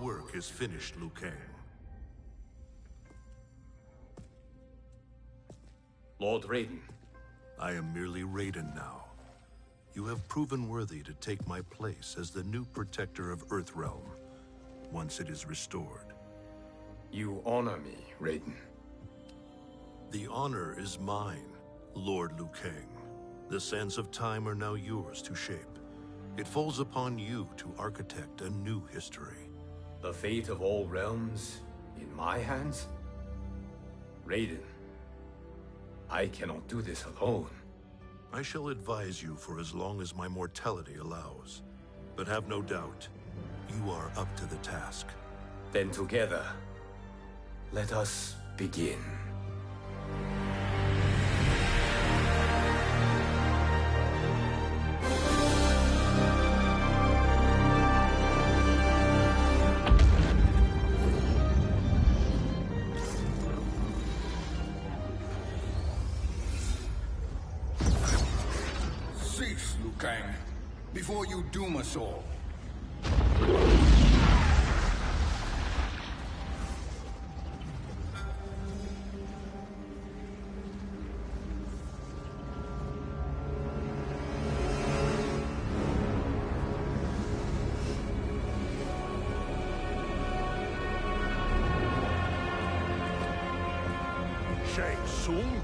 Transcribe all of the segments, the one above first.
work is finished, Liu Kang. Lord Raiden. I am merely Raiden now. You have proven worthy to take my place as the new protector of Earthrealm, once it is restored. You honor me, Raiden. The honor is mine, Lord Liu Kang. The sands of time are now yours to shape. It falls upon you to architect a new history. The fate of all realms in my hands? Raiden, I cannot do this alone. I shall advise you for as long as my mortality allows. But have no doubt, you are up to the task. Then together, let us begin. Cease, Liu Kang, before you doom us all. Shang Tsung?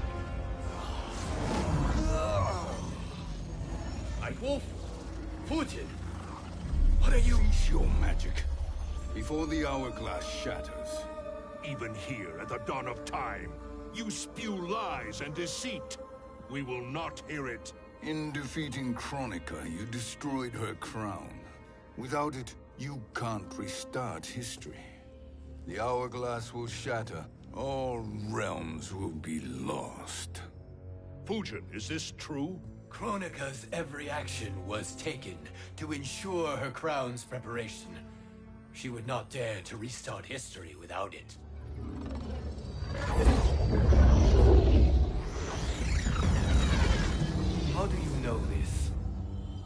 Wolf, Fujin, what are you? Cease your magic before the hourglass shatters. Even here at the dawn of time, you spew lies and deceit. We will not hear it. In defeating Kronika, you destroyed her crown. Without it, you can't restart history. The hourglass will shatter. All realms will be lost. Fujin, is this true? Kronika's every action was taken to ensure her crown's preparation. She would not dare to restart history without it. How do you know this?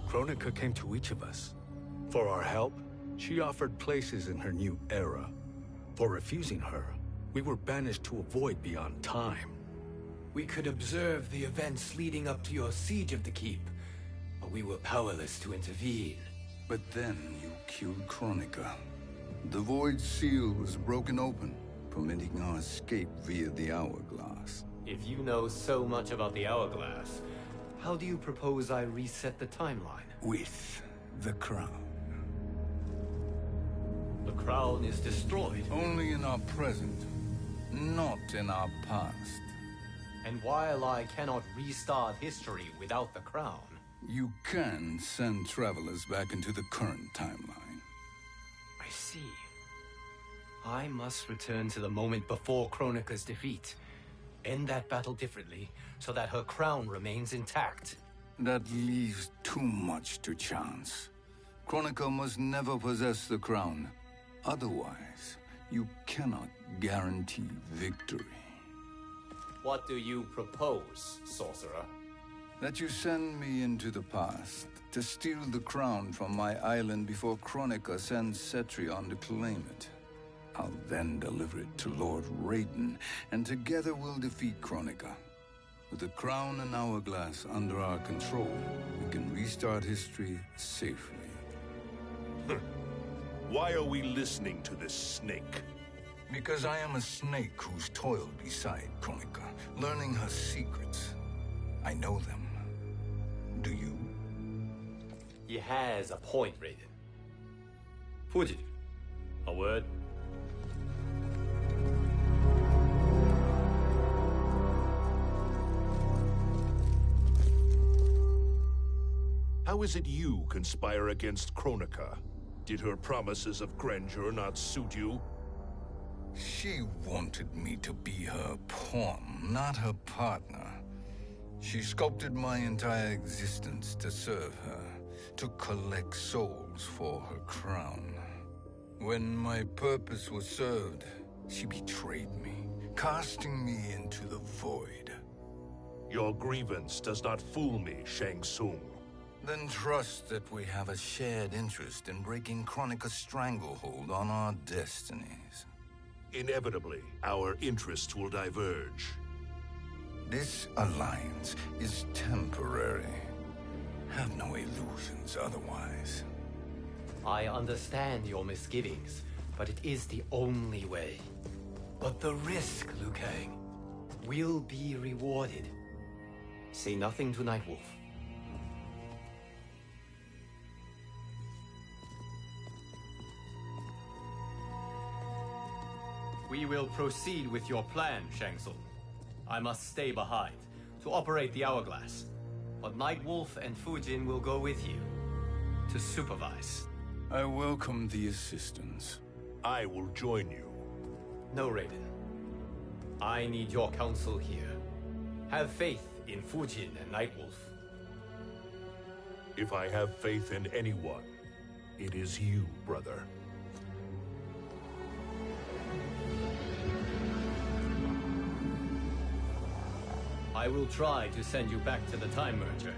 Kronika came to each of us. For our help, she offered places in her new era. For refusing her, we were banished to a void beyond time. We could observe the events leading up to your siege of the keep, but we were powerless to intervene. But then you killed Kronika. The Void Seal was broken open, permitting our escape via the hourglass. If you know so much about the hourglass, how do you propose I reset the timeline? With the crown. The crown is destroyed. Only in our present, not in our past. And while I cannot restart history without the crown... You can send travelers back into the current timeline. I see. I must return to the moment before Kronika's defeat. End that battle differently, so that her crown remains intact. That leaves too much to chance. Kronika must never possess the crown. Otherwise, you cannot guarantee victory. What do you propose, sorcerer? That you send me into the past to steal the crown from my island before Kronika sends Cetrion to claim it. I'll then deliver it to Lord Raiden, and together we'll defeat Kronika. With the crown and hourglass under our control, we can restart history safely. Why are we listening to this snake? Because I am a snake who's toiled beside Kronika, learning her secrets. I know them. Do you? He has a point, Raiden. Fujin, a word? How is it you conspire against Kronika? Did her promises of grandeur not suit you? She wanted me to be her pawn, not her partner. She sculpted my entire existence to serve her, to collect souls for her crown. When my purpose was served, she betrayed me, casting me into the void. Your grievance does not fool me, Shang Tsung. Then trust that we have a shared interest in breaking Kronika's stranglehold on our destinies. Inevitably, our interests will diverge. This alliance is temporary. Have no illusions otherwise. I understand your misgivings, but it is the only way. But the risk, Liu Kang, will be rewarded. Say nothing to Nightwolf. We will proceed with your plan, Shang Tsung. I must stay behind to operate the Hourglass. But Nightwolf and Fujin will go with you to supervise. I welcome the assistance. I will join you. No, Raiden. I need your counsel here. Have faith in Fujin and Nightwolf. If I have faith in anyone, it is you, brother. I will try to send you back to the Time Merger.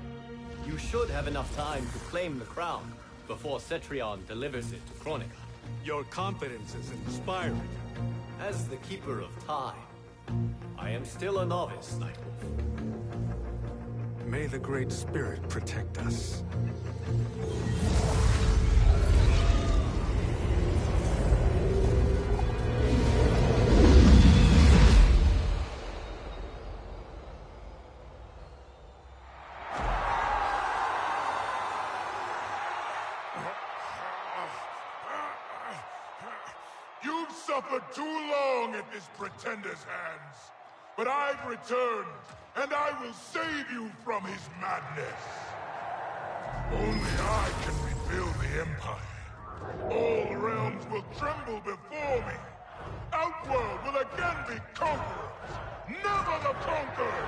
You should have enough time to claim the crown before Cetrion delivers it to Kronika. Your confidence is inspiring. As the Keeper of Time, I am still a novice, Nightwolf. May the Great Spirit protect us. You've suffered too long at this pretender's hands. But I've returned, and I will save you from his madness. Only I can rebuild the Empire. All realms will tremble before me. Outworld will again be conquerors, never the conquered!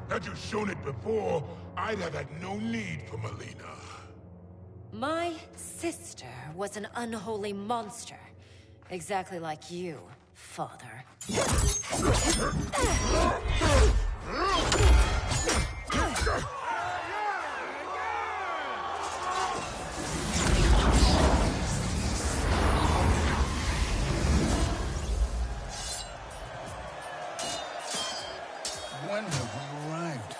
Had you shown it before, I'd have had no need for Melina. My sister was an unholy monster. Exactly like you, father. When have we arrived?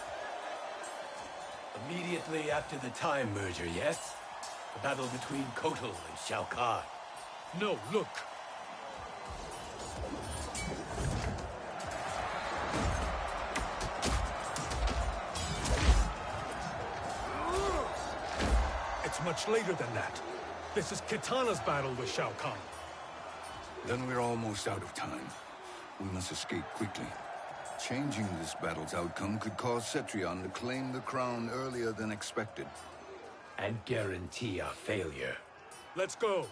Immediately after the Time Merger, yes? The battle between Kotal and Shao Kahn. No, look! It's much later than that. This is Kitana's battle with Shao Kahn. Then we're almost out of time. We must escape quickly. Changing this battle's outcome could cause Cetrion to claim the crown earlier than expected. And guarantee our failure. Let's go!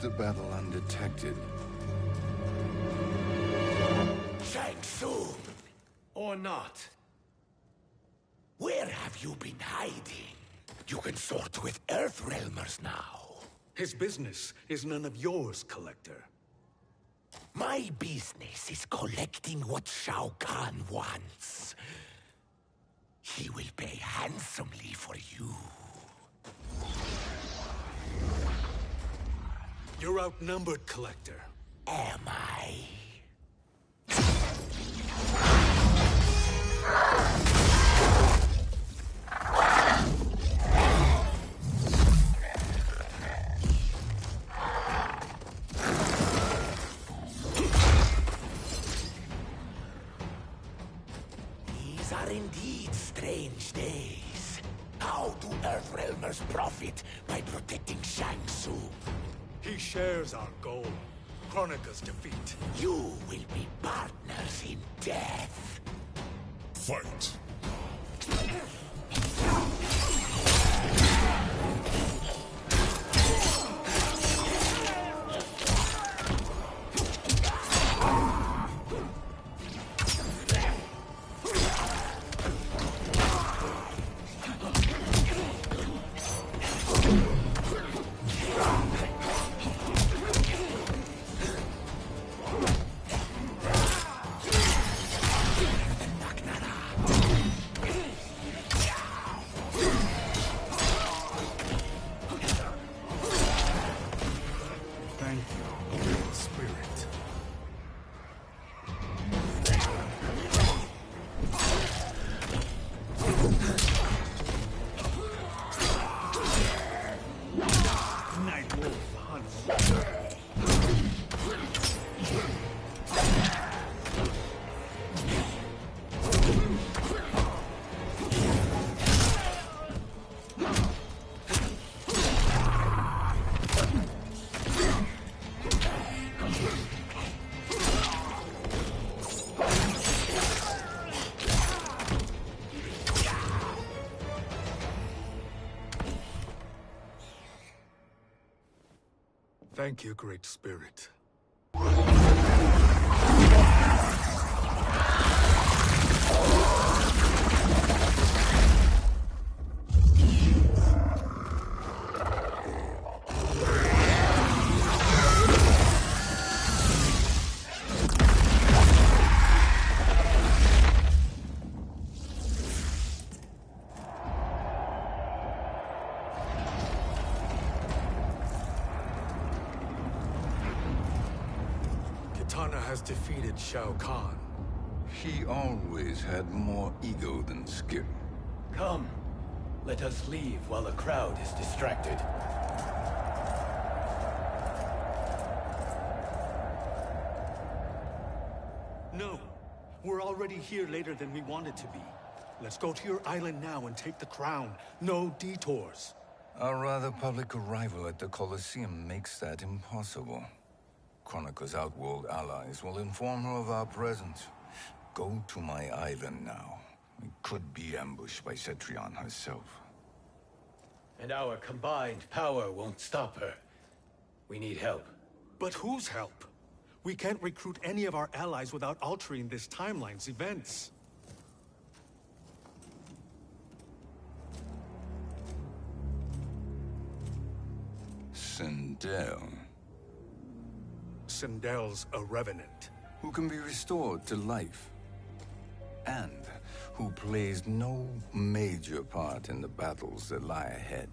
the battle undetected. Shang Tsung! Or not. Where have you been hiding? You can sort with Earthrealmers now. His business is none of yours, Collector. My business is collecting what Shao Kahn wants. He will pay handsomely for you. You're outnumbered, Collector. Am I? These are indeed strange days. How do Earthrealmers profit by protecting Shang Tsung? He shares our goal. Kronika's defeat. You will be partners in death. Fight! Thank you, Great Spirit. Nightwolf hunts. Thank you, Great Spirit. Kitana has defeated Shao Kahn. He always had more ego than skill. Come, let us leave while the crowd is distracted. No, we're already here later than we wanted to be. Let's go to your island now and take the crown. No detours. Our rather public arrival at the Colosseum makes that impossible. Kronika's outworld allies will inform her of our presence. Go to my island now. We could be ambushed by Cetrion herself. And our combined power won't stop her. We need help. But whose help? We can't recruit any of our allies without altering this timeline's events. Sindel, Sindel's a revenant. who can be restored to life, and who plays no major part in the battles that lie ahead.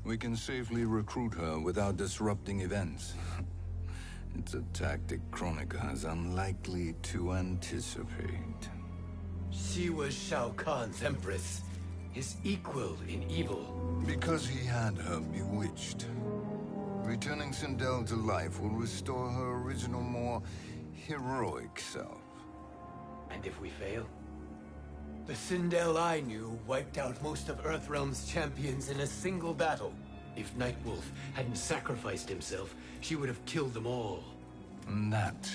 We can safely recruit her without disrupting events. It's a tactic Kronika is unlikely to anticipate. She was Shao Kahn's empress, his equal in evil. Because he had her bewitched. Returning Sindel to life will restore her original, more heroic self. And if we fail? The Sindel I knew wiped out most of Earthrealm's champions in a single battle. If Nightwolf hadn't sacrificed himself, she would have killed them all. And that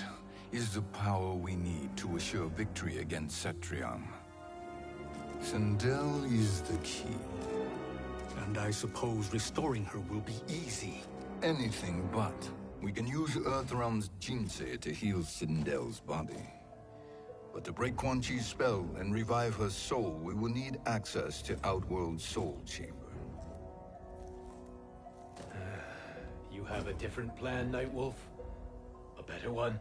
is the power we need to assure victory against Cetrion. Sindel is the key. And I suppose restoring her will be easy. Anything but. We can use Earthrealm's Jinsei to heal Sindel's body. But to break Quan Chi's spell and revive her soul, we will need access to Outworld's Soul Chamber. You have a different plan, Nightwolf? A better one?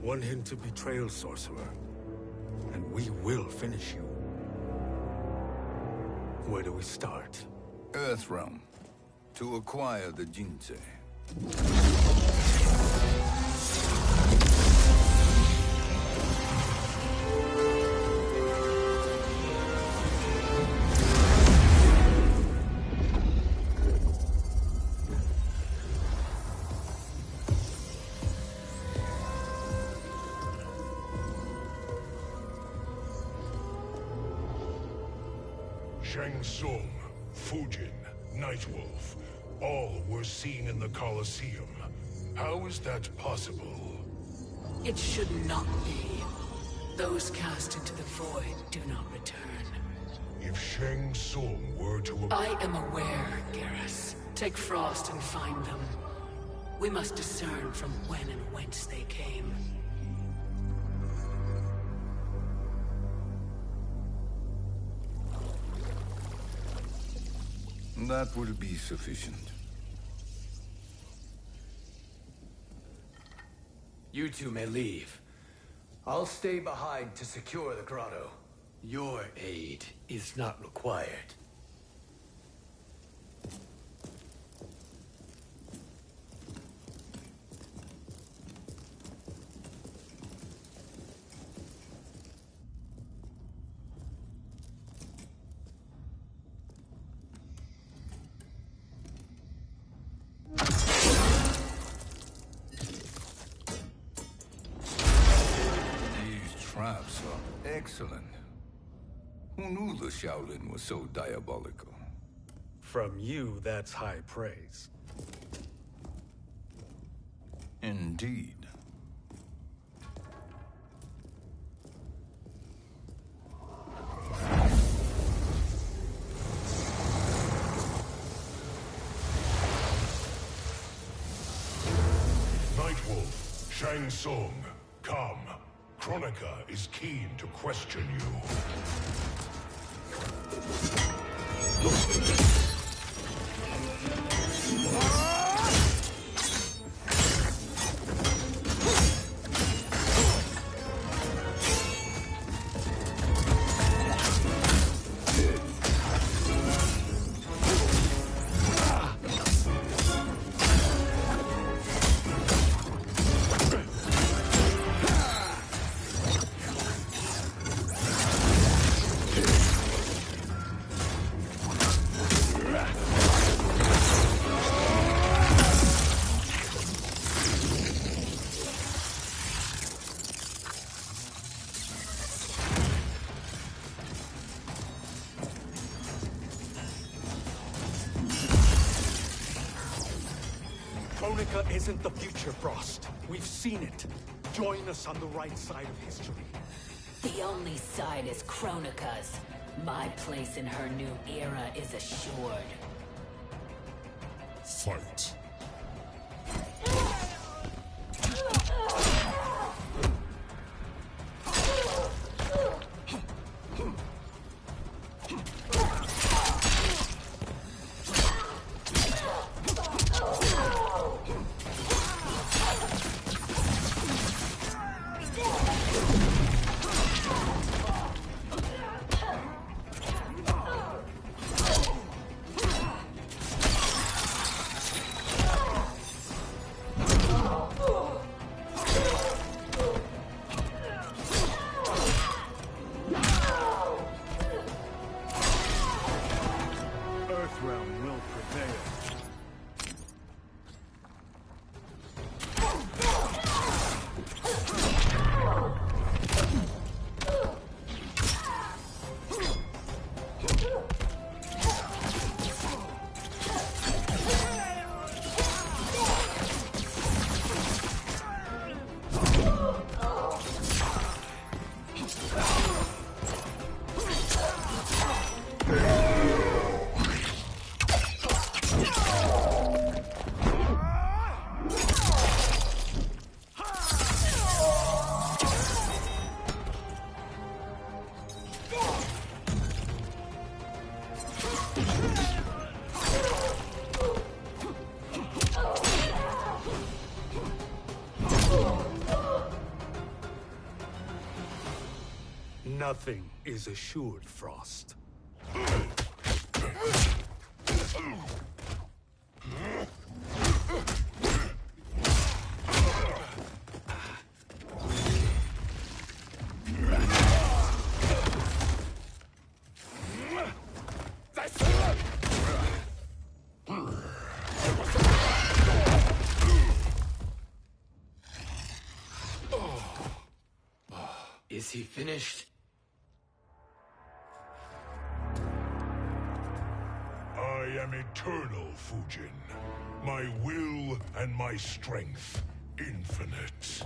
One hint of betrayal, Sorcerer, and we will finish you. Where do we start? Earthrealm. To acquire the Jinsei. Shang Tsung, Fujin, Nightwolf, all were seen in the Colosseum. How is that possible? It should not be. Those cast into the void do not return. If Shang Tsung were to... I am aware, Garrus. Take Frost and find them. We must discern from when and whence they came. That will be sufficient. You two may leave. I'll stay behind to secure the grotto. Your aid is not required. Traps are excellent. Who knew the Shaolin was so diabolical? From you, that's high praise. Indeed. Nightwolf, Shang Tsung, come. Kronika is keen to question you. Kronika isn't the future, Frost. We've seen it. Join us on the right side of history. The only side is Kronika's. My place in her new era is assured. Fight. Nothing is assured, Frost. Is he finished? I am eternal, Fujin. My will and my strength, infinite.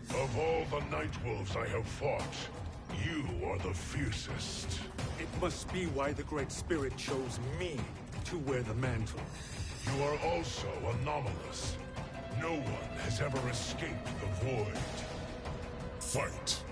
Of all the Nightwolves I have fought, you are the fiercest. It must be why the Great Spirit chose me to wear the mantle. You are also anomalous. No one has ever escaped the void. Fight.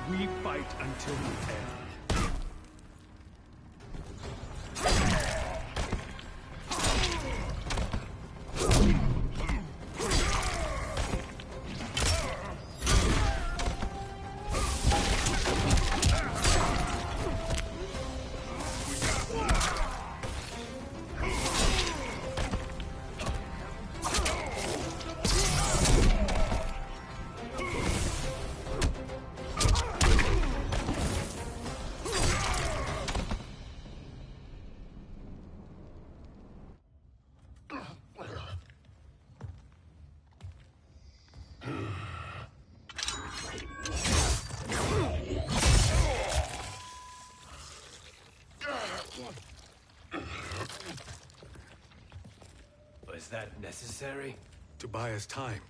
We fight until the end. Was that necessary? To buy us time.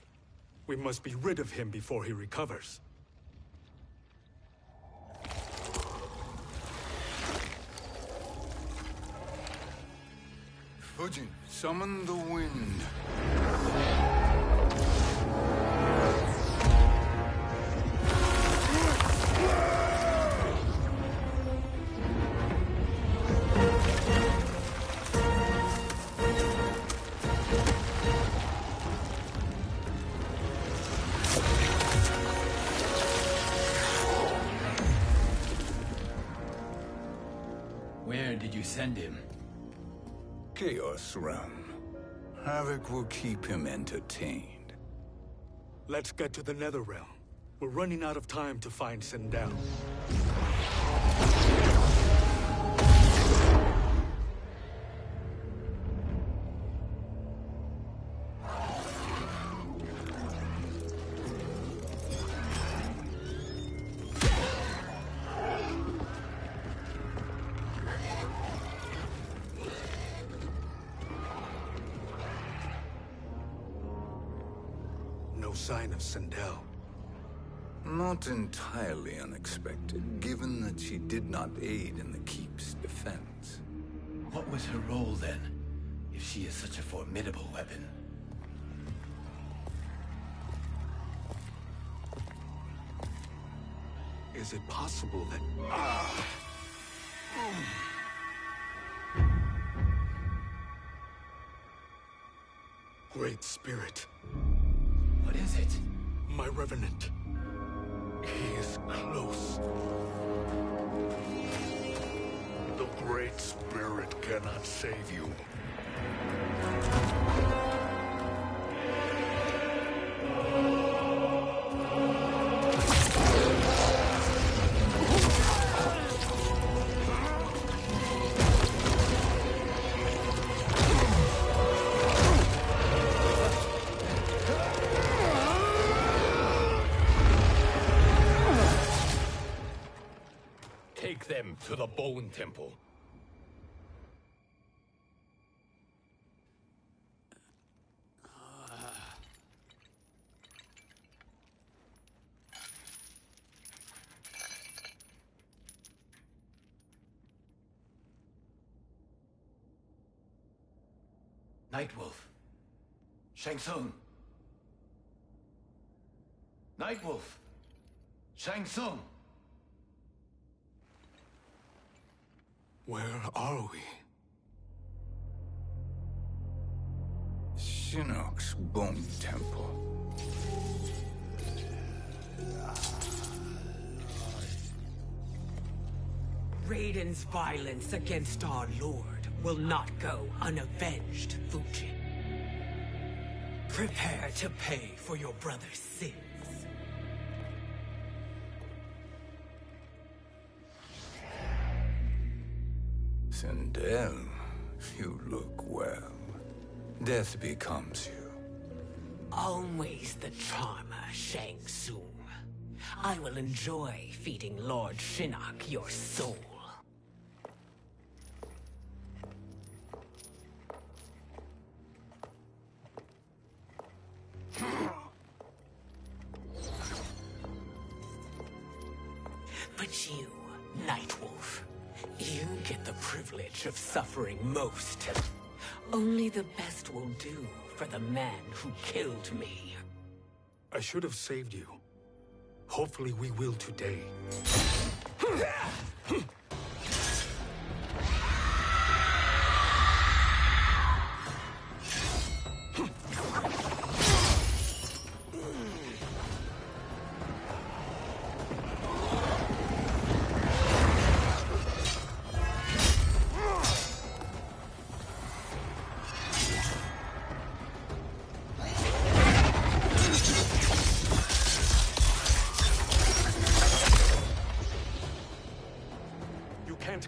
We must be rid of him before he recovers. Fujin, summon the wind. Where did you send him? Chaos Realm. Havoc will keep him entertained. Let's get to the Netherrealm. We're running out of time to find Sindel. No sign of Sindel. Not entirely unexpected, given that she did not aid in the Keep's defense. What was her role then, if she is such a formidable weapon? Is it possible that... Great Spirit. What is it? My Revenant. He is close. The Great Spirit cannot save you. Take them to the Bone Temple. Nightwolf. Shang Tsung. Nightwolf. Shang Tsung. Where are we? Shinnok's Bone Temple. Raiden's violence against our Lord will not go unavenged, Fujin. Prepare to pay for your brother's sins. Sindel, you look well. Death becomes you. Always the charmer, Shang Tsung. I will enjoy feeding Lord Shinnok your soul. But you, Nightwolf, you get the privilege of suffering most. Only the best will do for the man who killed me. I should have saved you. Hopefully we will today.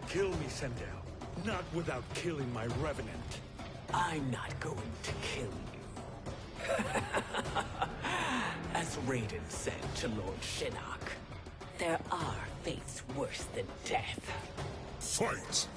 Kill me, Sindel. Not without killing my Revenant. I'm not going to kill you. As Raiden said to Lord Shinnok, there are fates worse than death. Fight!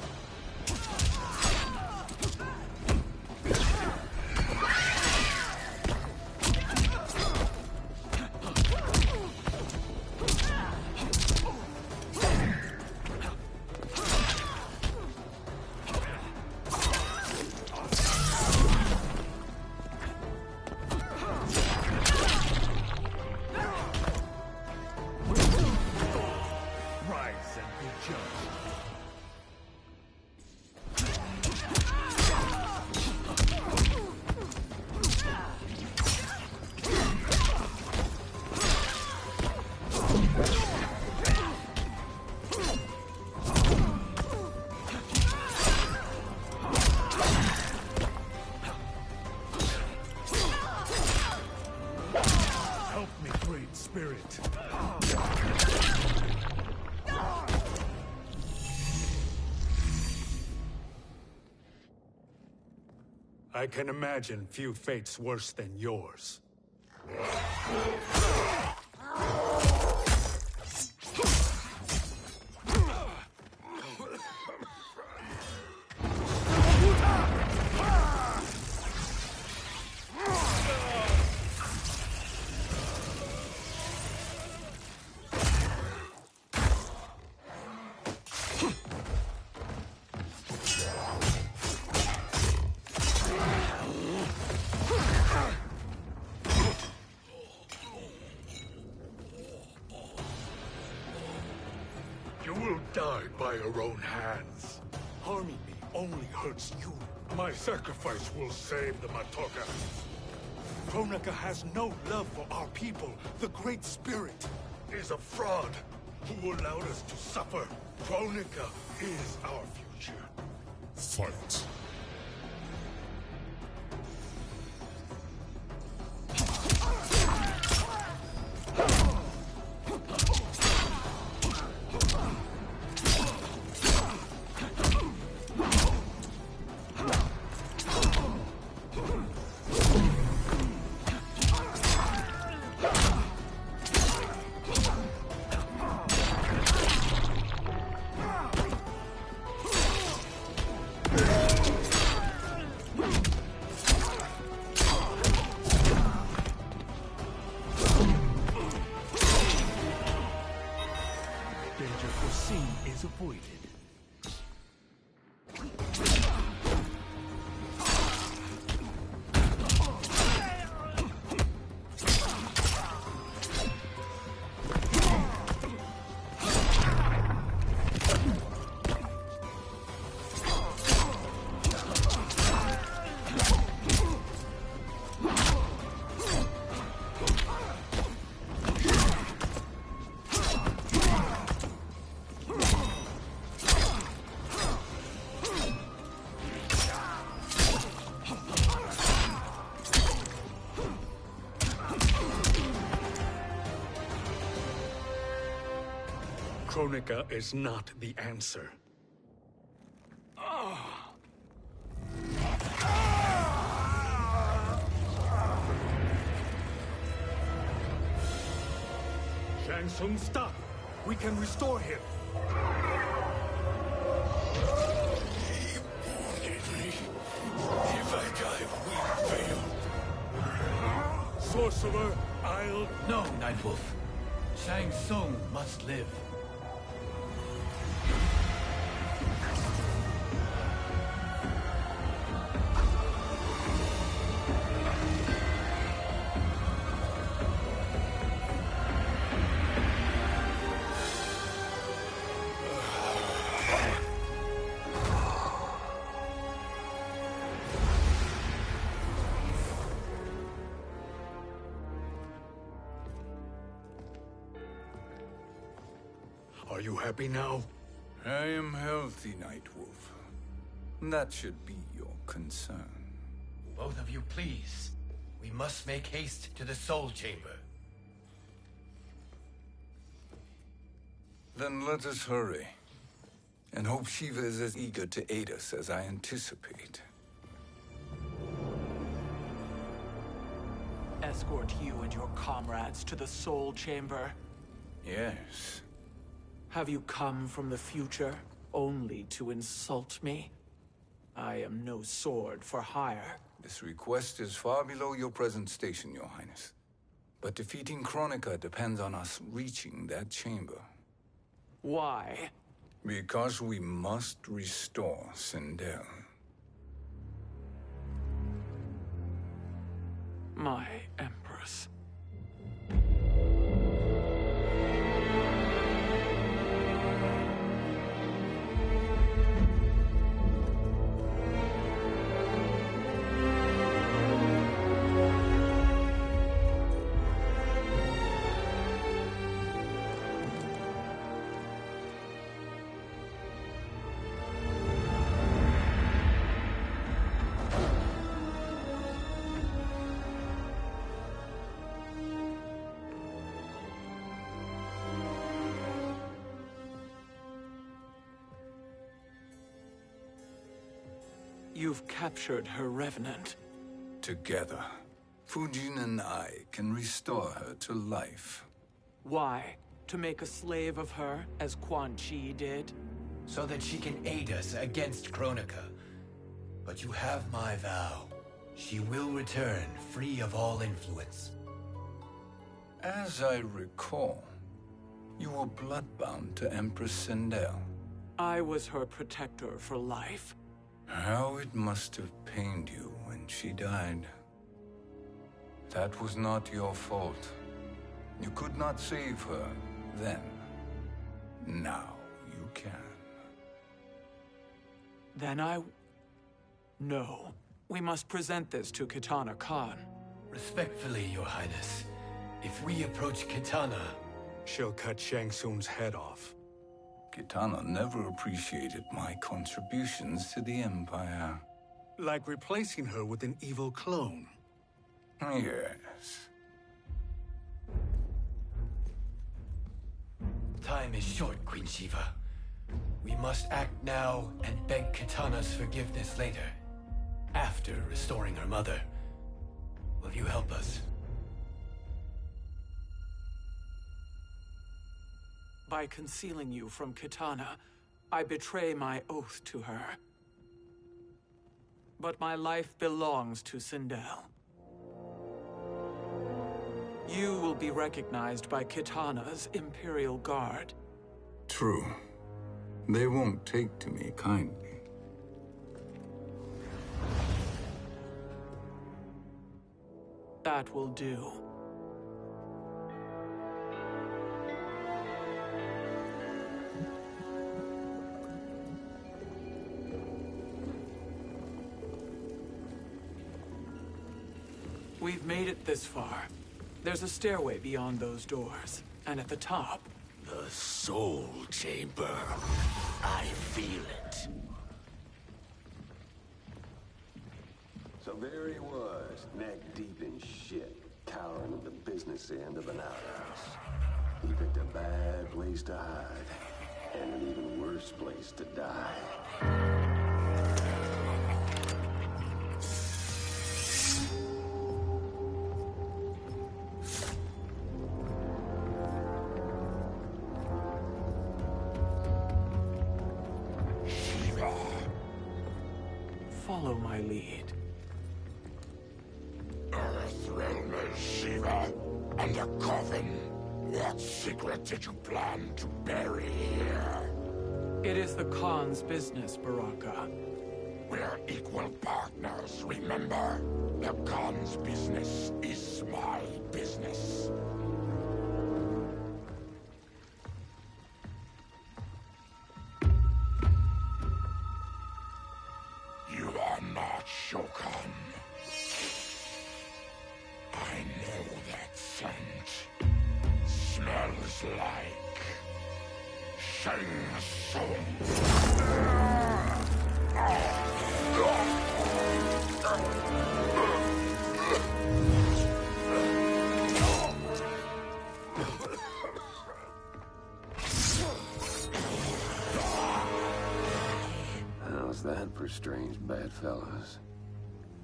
I can imagine few fates worse than yours. die by your own hands. Harming me only hurts you. My sacrifice will save the Matoka. Kronika has no love for our people. The Great Spirit is a fraud who allowed us to suffer. Kronika is our future. Fight. Danger foreseen is avoided. Kronika is not the answer. Shang Tsung, stop! We can restore him! If I die, we fail. Sorcerer, I'll... No, Nightwolf. Shang Tsung must live. Are you happy now? I am healthy, Nightwolf. That should be your concern. Both of you, please. We must make haste to the Soul Chamber. Then let us hurry. And hope Shiva is as eager to aid us as I anticipate. Escort you and your comrades to the Soul Chamber. Yes. Have you come from the future only to insult me? I am no sword for hire. This request is far below your present station, Your Highness. But defeating Kronika depends on us reaching that chamber. Why? Because we must restore Sindel. My Empress. You've captured her revenant. Together, Fujin and I can restore her to life. Why? To make a slave of her, as Quan Chi did? So that she can aid us against Kronika. But you have my vow. She will return free of all influence. As I recall, you were bloodbound to Empress Sindel. I was her protector for life. How it must have pained you when she died. That was not your fault. You could not save her then. Now you can. Then No. We must present this to Kitana Khan. Respectfully, Your Highness, if we approach Kitana... She'll cut Shang Tsung's head off. Kitana never appreciated my contributions to the Empire. Like replacing her with an evil clone. Yes. Time is short, Queen Shiva. We must act now and beg Kitana's forgiveness later. After restoring her mother. Will you help us? By concealing you from Kitana, I betray my oath to her. But my life belongs to Sindel. You will be recognized by Kitana's Imperial Guard. True. They won't take to me kindly. That will do. We've made it this far. There's a stairway beyond those doors, and at the top... The Soul Chamber. I feel it. So there he was, neck deep in shit, cowering at the business end of an outhouse. He picked a bad place to hide, and an even worse place to die. Follow my lead. Earthrealm is Shiva, and a coffin. What secret did you plan to bury here? It is the Khan's business, Baraka. We're equal partners, remember? The Khan's business is my business. You are not Shokan. I know that scent. Smells like Shang Tsung. How's that for strange bedfellows?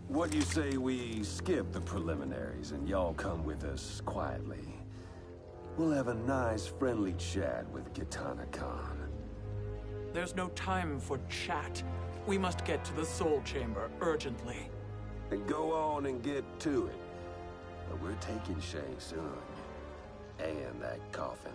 What do you say we skip the preliminaries and y'all come with us quietly? We'll have a nice, friendly chat with Kitana Khan. There's no time for chat. We must get to the Soul Chamber urgently. Then go on and get to it. But we're taking Shang Tsung. And that coffin.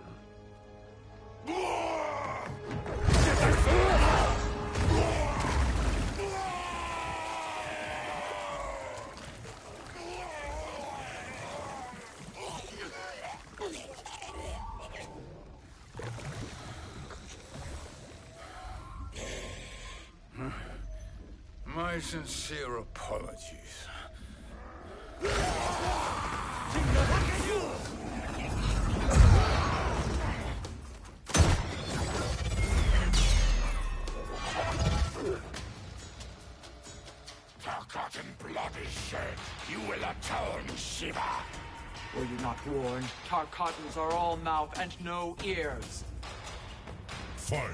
My sincere apologies. Forgotten blood is shed. You will atone, Shiva. Were you not warned? Tarkatans are all mouth and no ears. Fight.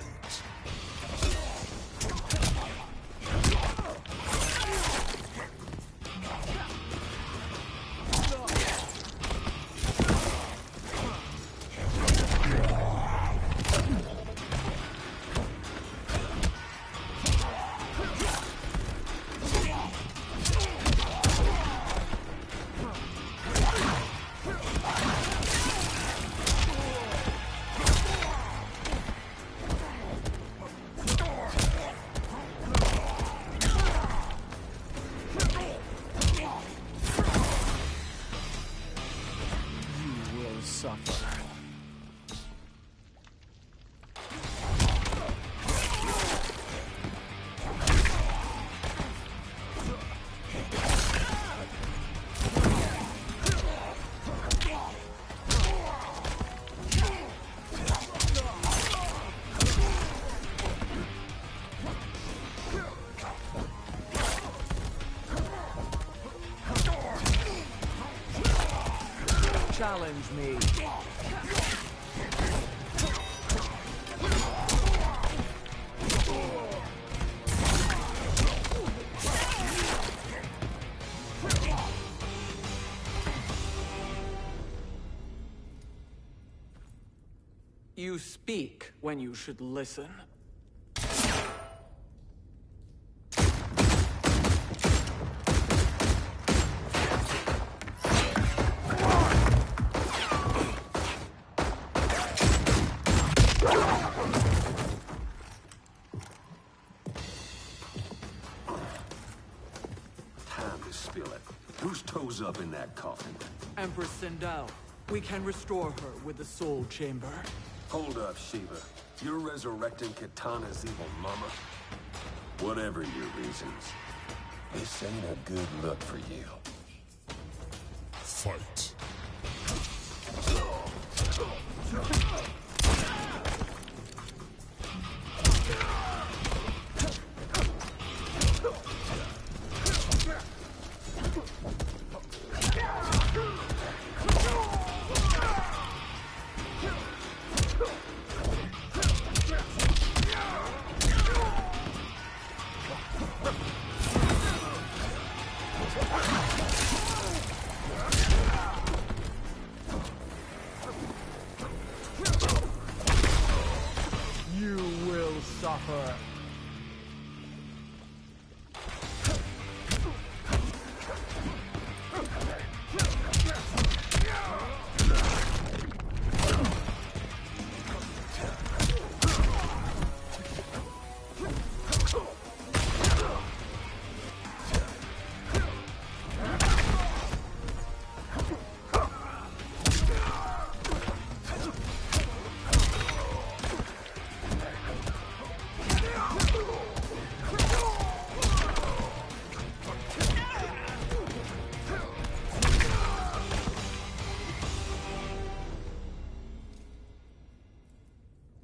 Suffer. challenge me. You speak when you should listen. Whose toes up in that coffin? Empress Sindel. We can restore her with the Soul Chamber. Hold up, Shiva. You're resurrecting Kitana's evil mama? Whatever your reasons, this ain't a good look for you. Fight. You will suffer.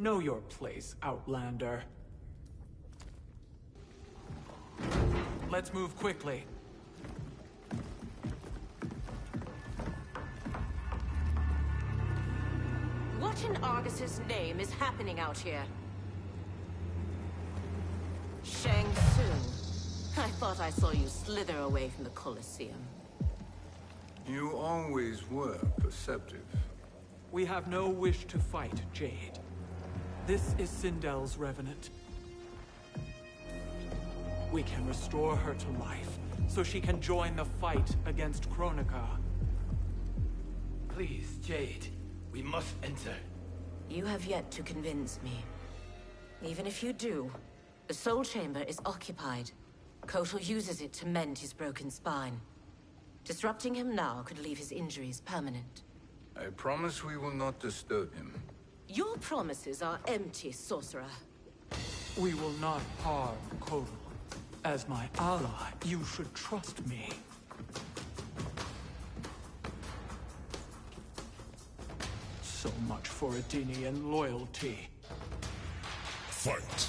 Know your place, Outlander. Let's move quickly. What in Argus's name is happening out here? Shang Tsung. I thought I saw you slither away from the Colosseum. You always were perceptive. We have no wish to fight, Jade. This is Sindel's Revenant. We can restore her to life, so she can join the fight against Kronika. Please, Jade. We must enter. You have yet to convince me. Even if you do, the Soul Chamber is occupied. Kotal uses it to mend his broken spine. Disrupting him now could leave his injuries permanent. I promise we will not disturb him. Your promises are empty, sorcerer. We will not harm Kotal. As my ally, you should trust me. So much for Adenian loyalty. Fight.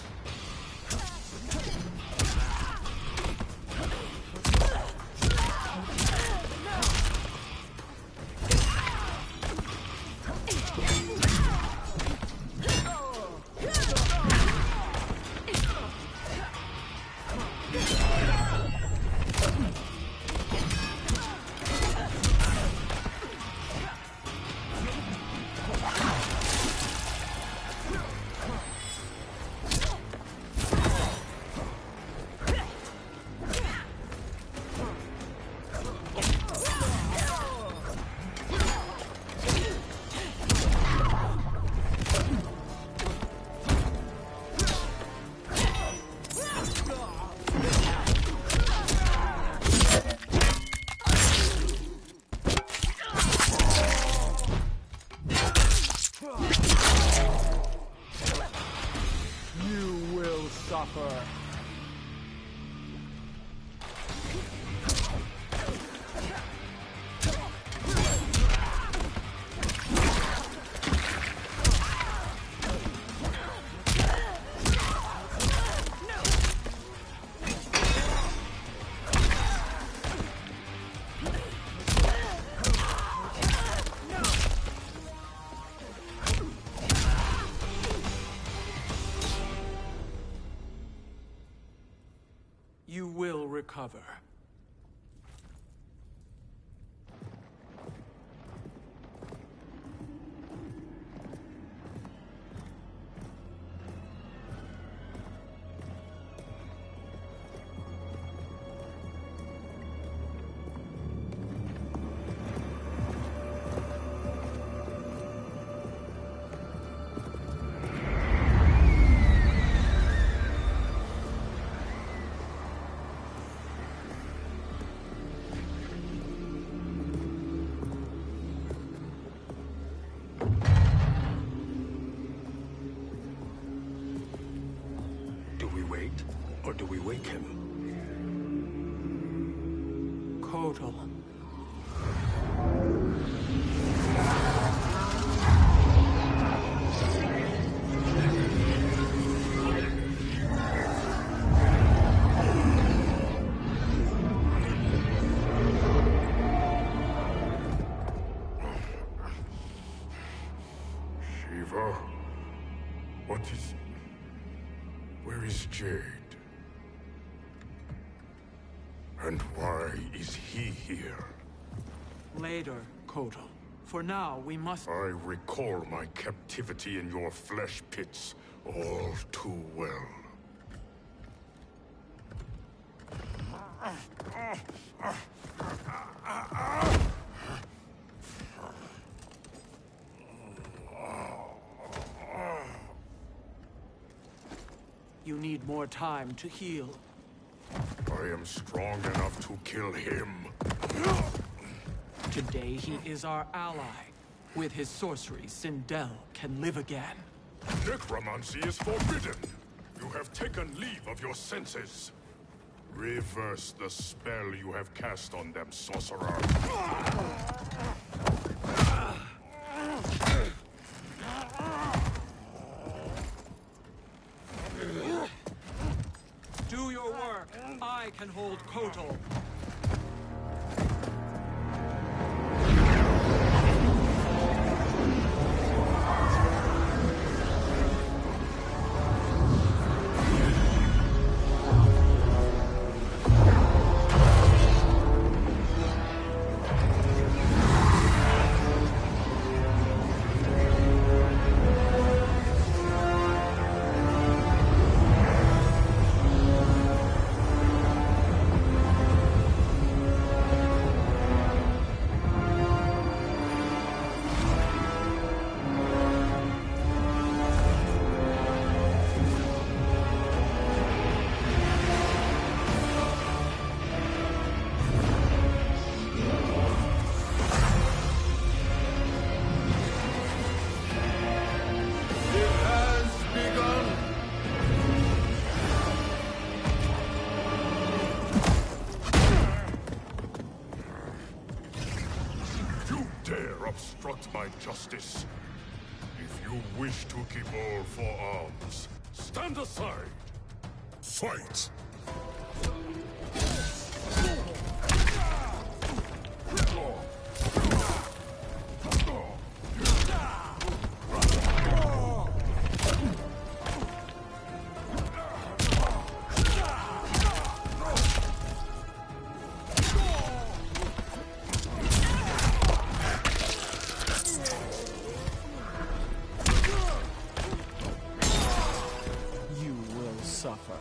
Suffer. Or do we wake him? Kotal. Shiva? What is... Where is Jade? And why is he here? Later, Kotal. For now, we must... I recall my captivity in your flesh pits all too well. You need more time to heal. I am strong enough to kill him. Today he is our ally. With his sorcery, Sindel can live again. Necromancy is forbidden. You have taken leave of your senses. Reverse the spell you have cast on them, sorcerer. Do your work. I can hold Kotal. Obstruct my justice. If you wish to keep all four arms, stand aside. Fight! Suffer.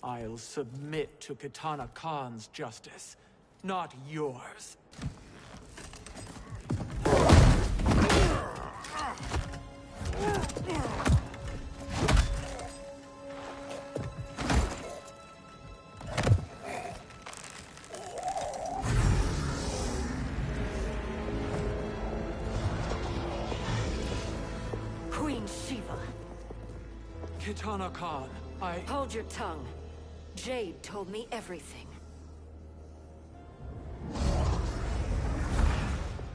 I'll submit to Kitana Khan's justice, not yours. Queen Shiva. Kitana Khan, I... Hold your tongue. Jade told me everything.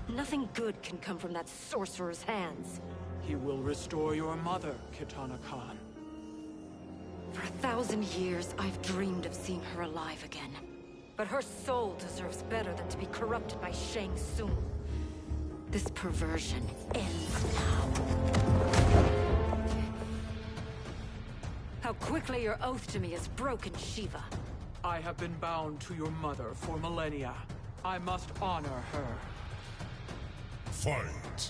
Nothing good can come from that sorcerer's hands. He will restore your mother, Kitana Khan. For 1,000 years, I've dreamed of seeing her alive again. But her soul deserves better than to be corrupted by Shang Tsung. This perversion ends now. How quickly your oath to me has broken, Shiva. I have been bound to your mother for millennia. I must honor her. Fight!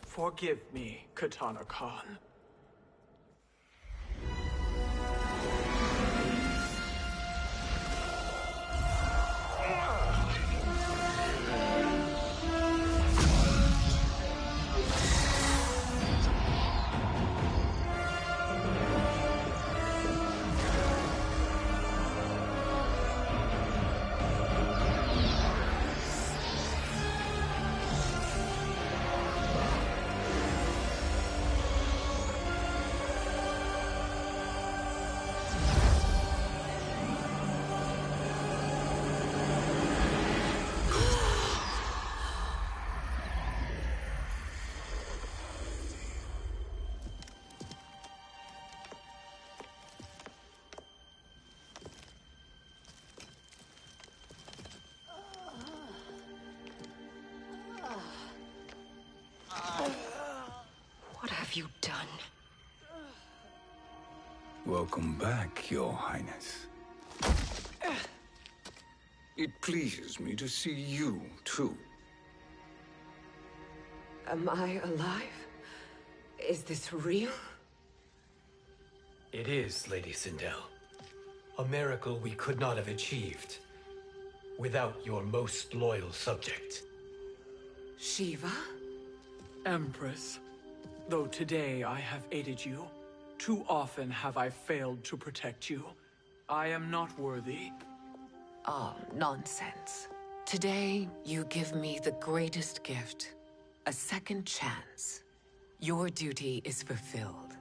Forgive me, Katana Khan. What have you done? Welcome back, Your Highness. It pleases me to see you, too. Am I alive? Is this real? It is, Lady Sindel. A miracle we could not have achieved without your most loyal subject. Shiva? Empress, though today I have aided you, too often have I failed to protect you. I am not worthy. Oh, nonsense. Today, you give me the greatest gift. A second chance. Your duty is fulfilled.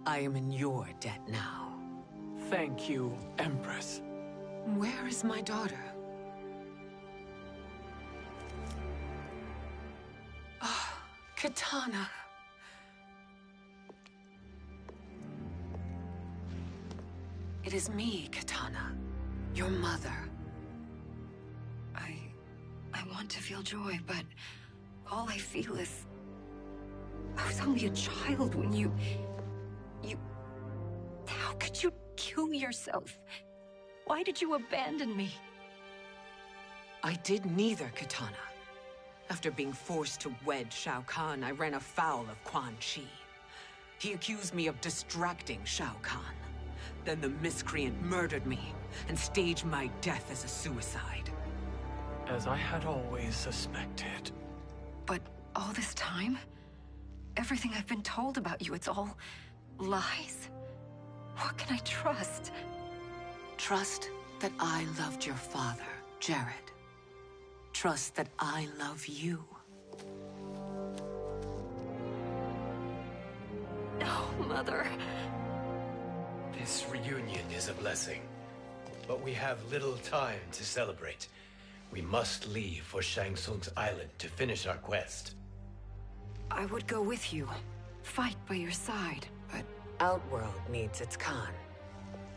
I am in your debt now. Thank you, Empress. Where is my daughter? Oh, Katana. It is me, Katana. Your mother. I want to feel joy, but all I feel is... I was only a child when you... How could you kill yourself? Why did you abandon me? I did neither, Katana. After being forced to wed Shao Kahn, I ran afoul of Quan Chi. He accused me of distracting Shao Kahn. Then the miscreant murdered me and staged my death as a suicide. As I had always suspected. But all this time? Everything I've been told about you, it's all lies? What can I trust? Trust that I loved your father, Jared. Trust that I love you. No, Mother. This reunion is a blessing, but we have little time to celebrate. We must leave for Shang Tsung's island to finish our quest. I would go with you, fight by your side, but... Outworld needs its Khan.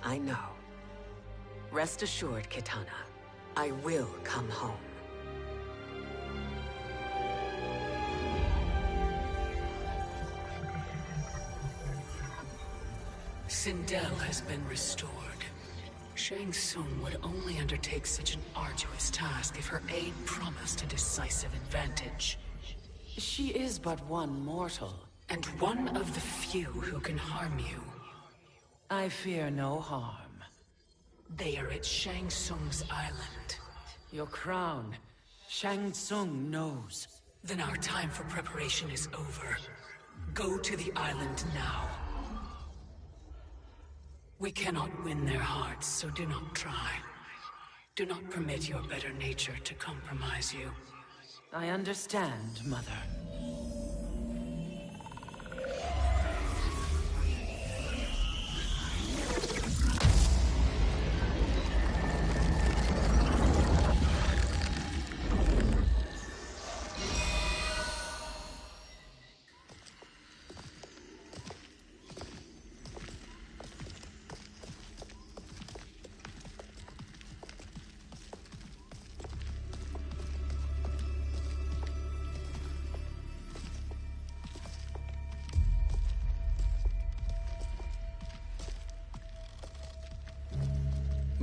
I know. Rest assured, Kitana. I will come home. Sindel has been restored. Shang Tsung would only undertake such an arduous task if her aid promised a decisive advantage. She is but one mortal, and one of the few who can harm you. I fear no harm. They are at Shang Tsung's island. Your crown, Shang Tsung knows. Then our time for preparation is over. Go to the island now. We cannot win their hearts, so do not try. Do not permit your better nature to compromise you. I understand, Mother.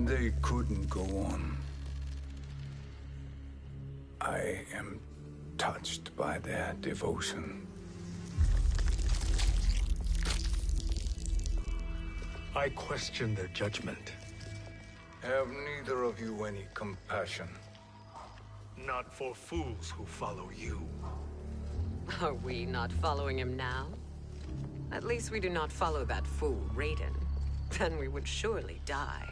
They couldn't go on. I am touched by their devotion. I question their judgment. Have neither of you any compassion? Not for fools who follow you. Are we not following him now? At least we do not follow that fool, Raiden. Then we would surely die.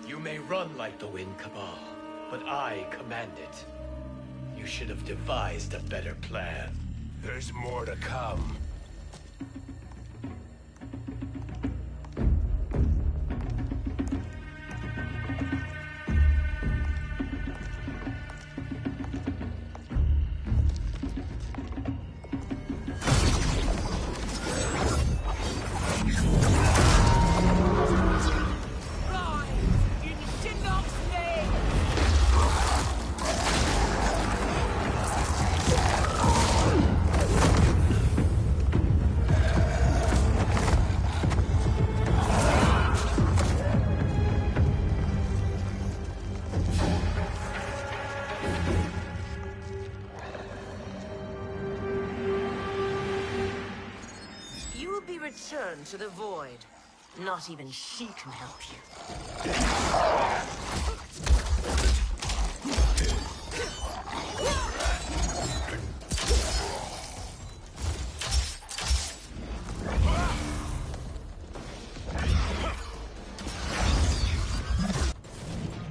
You may run like the wind, Cabal, but I command it. You should have devised a better plan. There's more to come. Return to the void. Not even she can help you.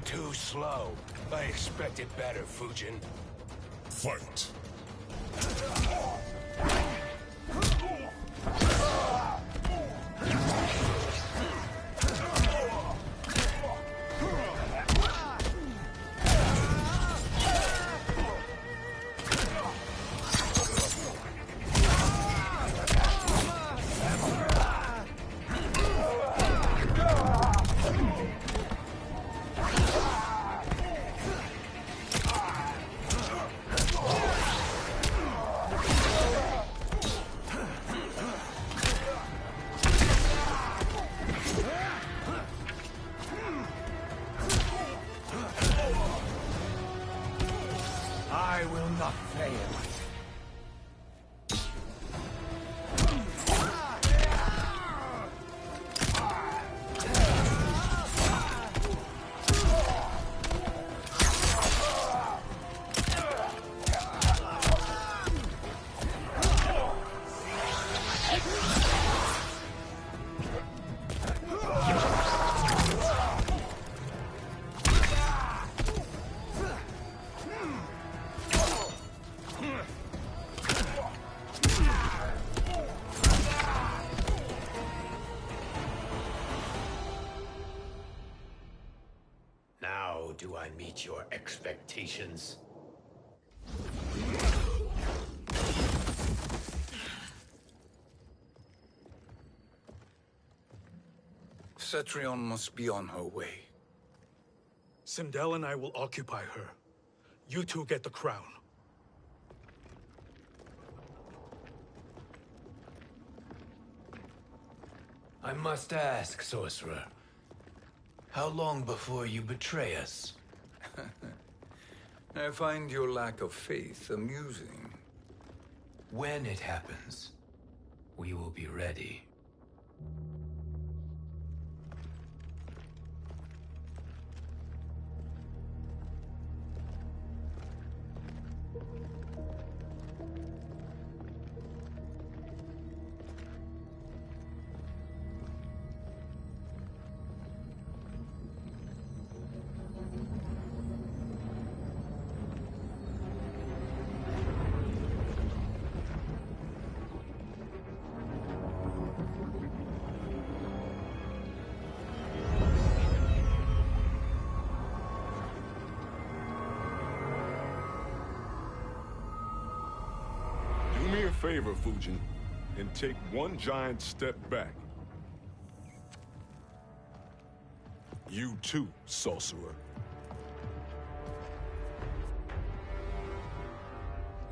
Too slow. I expected better, Fujin. Fight. I will not fail. meet your expectations? Cetrion must be on her way. Sindel and I will occupy her. You two get the crown. I must ask, sorcerer. How long before you betray us? I find your lack of faith amusing. When it happens, we will be ready. Do me a favor, Fujin, and take one giant step back. You too, sorcerer.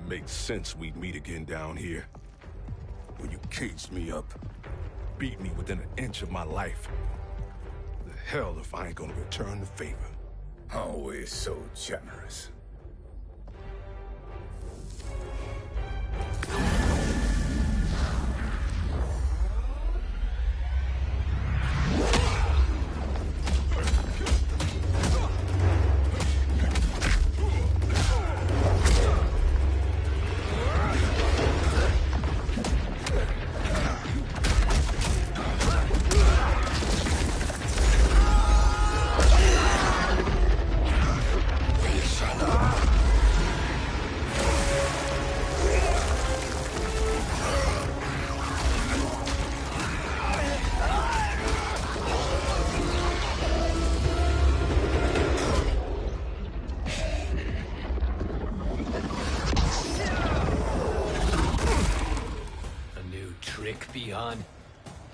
Makes sense we'd meet again down here. When you caged me up, beat me within an inch of my life. The hell if I ain't gonna return the favor. Always so generous.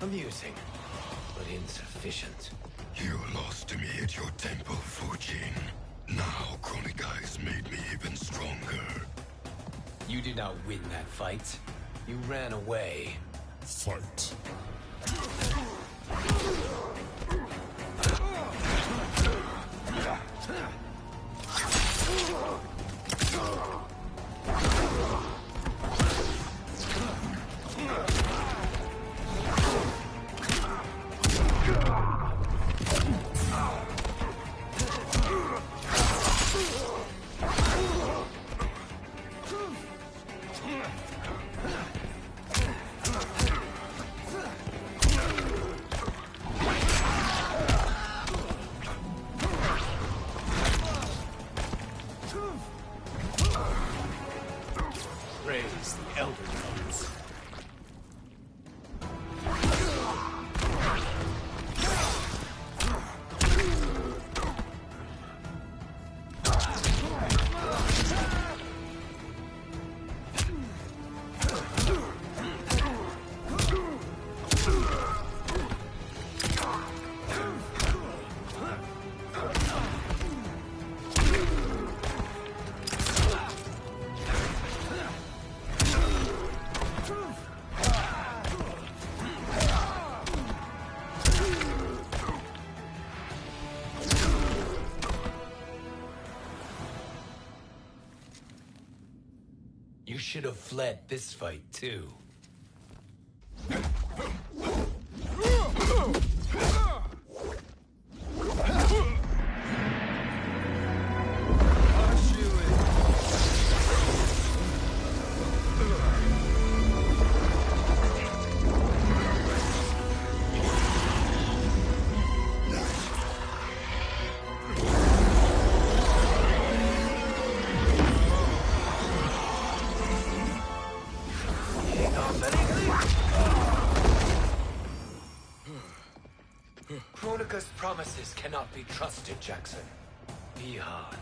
Amusing, but insufficient. You lost to me at your temple, Fujin. Now Kronika has made me even stronger. You did not win that fight. You ran away. Fight. Praise the Elder Gods. You should have fled this fight, too. Kronika's promises cannot be trusted, Jackson. Bihan,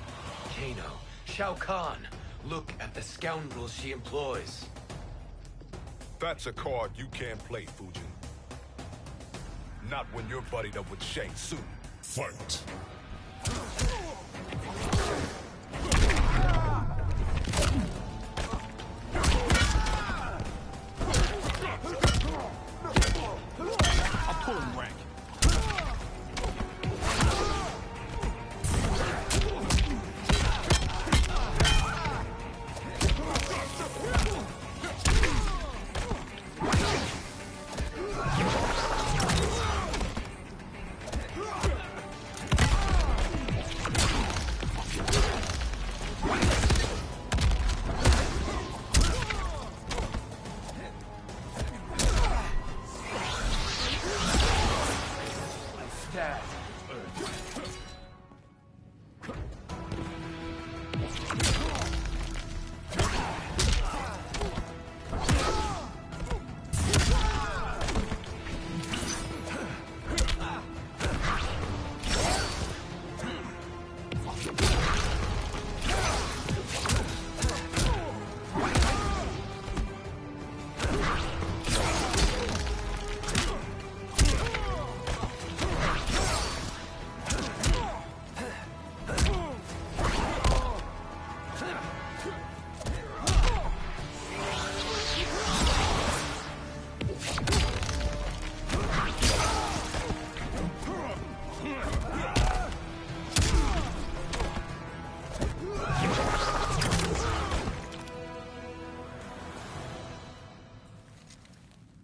Kano, Shao Kahn. Look at the scoundrels she employs. That's a card you can't play, Fujin. Not when you're buddied up with Shang Tsung. Fight! I'm pulling rank.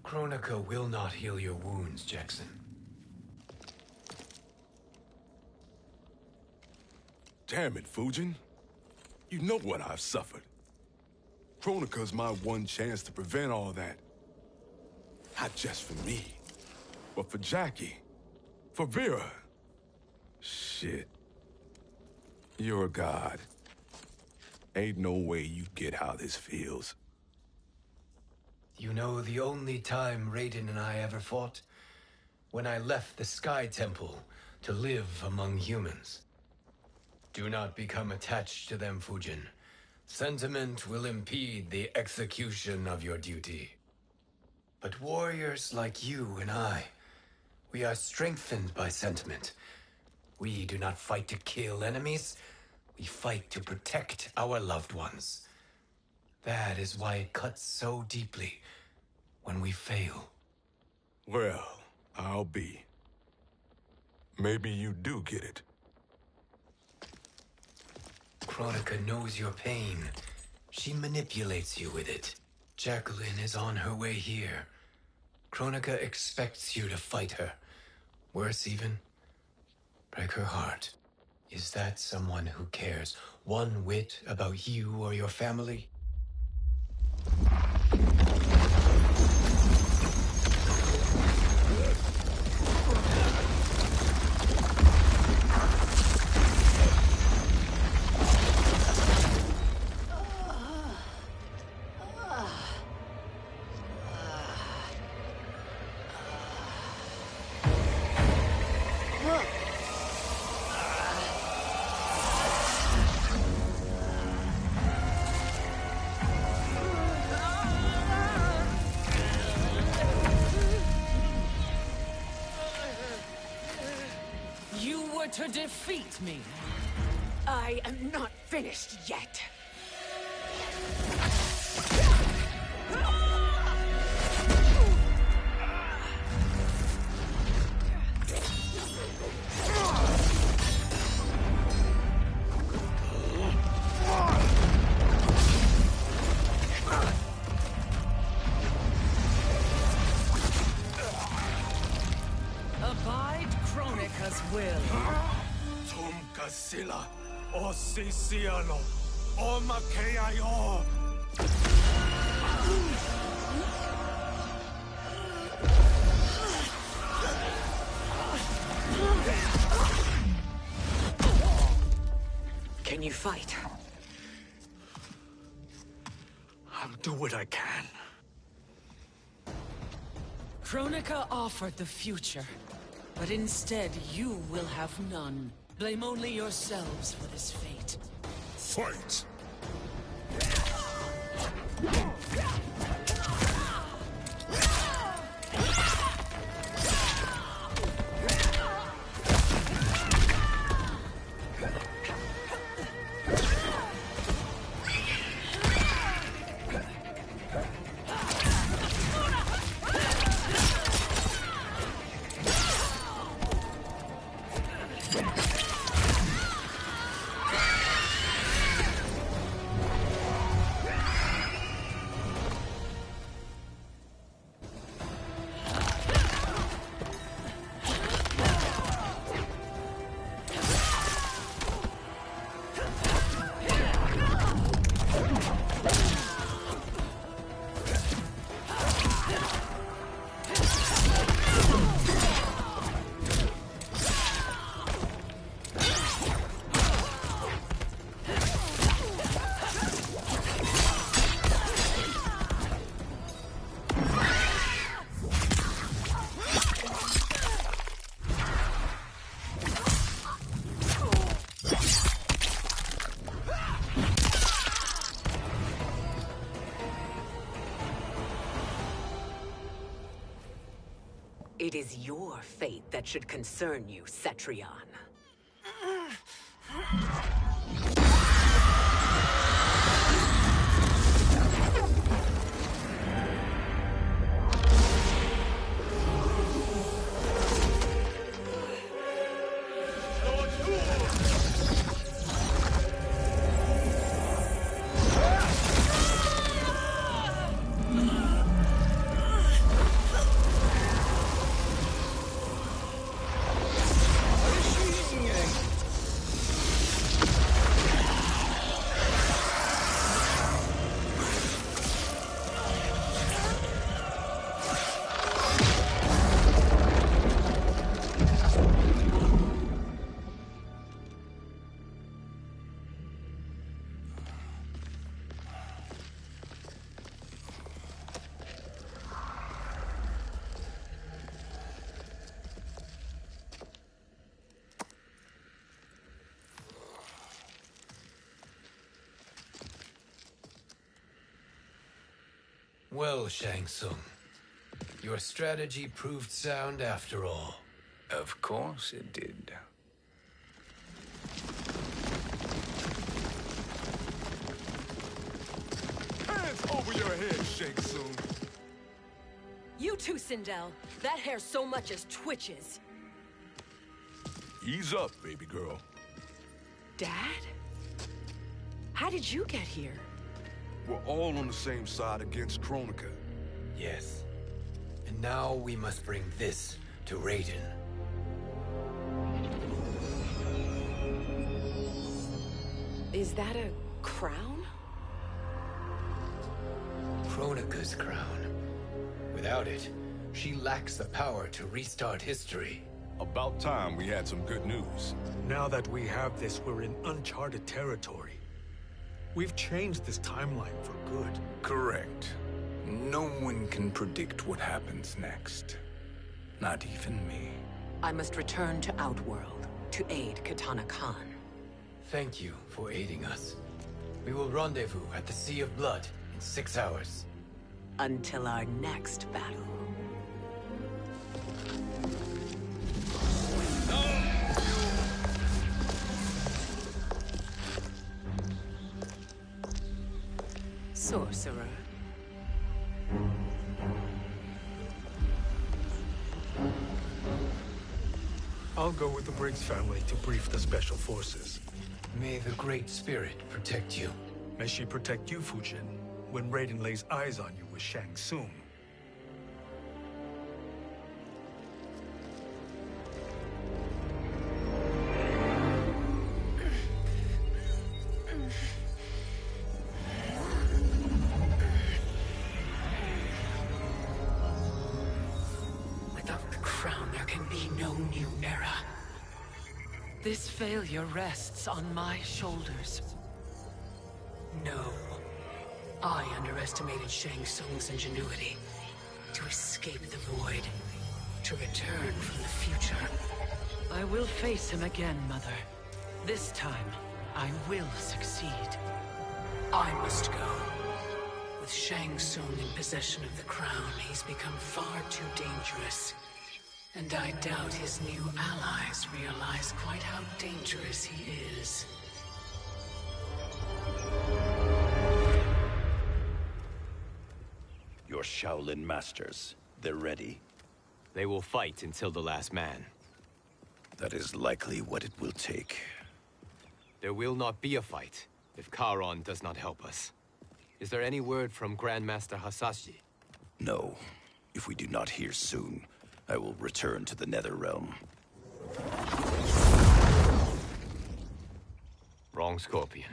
Kronika will not heal your wounds, Jackson. Damn it, Fujin. You know what I've suffered. Kronika's my one chance to prevent all that. Not just for me, but for Jackie, for Vera. Shit. You're a god. Ain't no way you get how this feels. You know the only time Raiden and I ever fought? When I left the Sky Temple to live among humans. Do not become attached to them, Fujin. Sentiment will impede the execution of your duty. But warriors like you and I, we are strengthened by sentiment. We do not fight to kill enemies. We fight to protect our loved ones. That is why it cuts so deeply when we fail. Well, I'll be. Maybe you do get it. Kronika knows your pain. She manipulates you with it. Jacqueline is on her way here. Kronika expects you to fight her. Worse even, break her heart. Is that someone who cares one whit about you or your family? To defeat me. I am not finished yet. Abide Kronika's will. Sila, o Siciano, o Makeayo. Can you fight? I'll do what I can. Kronika offered the future, but instead you will have none. Blame only yourselves for this fate. Fight! It is your fate that should concern you, Cetrion. Well, Shang Tsung, your strategy proved sound after all. Of course it did. Hands over your head, Shang Tsung. You too, Sindel. That hair so much as twitches. Ease up, baby girl. Dad? How did you get here? We're all on the same side against Kronika. Yes. And now we must bring this to Raiden. Is that a crown? Kronika's crown. Without it, she lacks the power to restart history. About time we had some good news. Now that we have this, we're in uncharted territory. We've changed this timeline for good. Correct. No one can predict what happens next. Not even me. I must return to Outworld to aid Katana Khan. Thank you for aiding us. We will rendezvous at the Sea of Blood in 6 hours. Until our next battle. Sorcerer. I'll go with the Briggs family to brief the Special Forces. May the Great Spirit protect you. May she protect you, Fujin, when Raiden lays eyes on you with Shang Tsung. Without the crown, there can be no new era. This failure rests on my shoulders. No. I underestimated Shang Tsung's ingenuity. To escape the void. To return from the future. I will face him again, Mother. This time, I will succeed. I must go. With Shang Tsung in possession of the crown, he's become far too dangerous. And I doubt his new allies realize quite how dangerous he is. Your Shaolin masters, they're ready. They will fight until the last man. That is likely what it will take. There will not be a fight if Charon does not help us. Is there any word from Grandmaster Hasashi? No. If we do not hear soon, I will return to the Netherrealm. Wrong, Scorpion.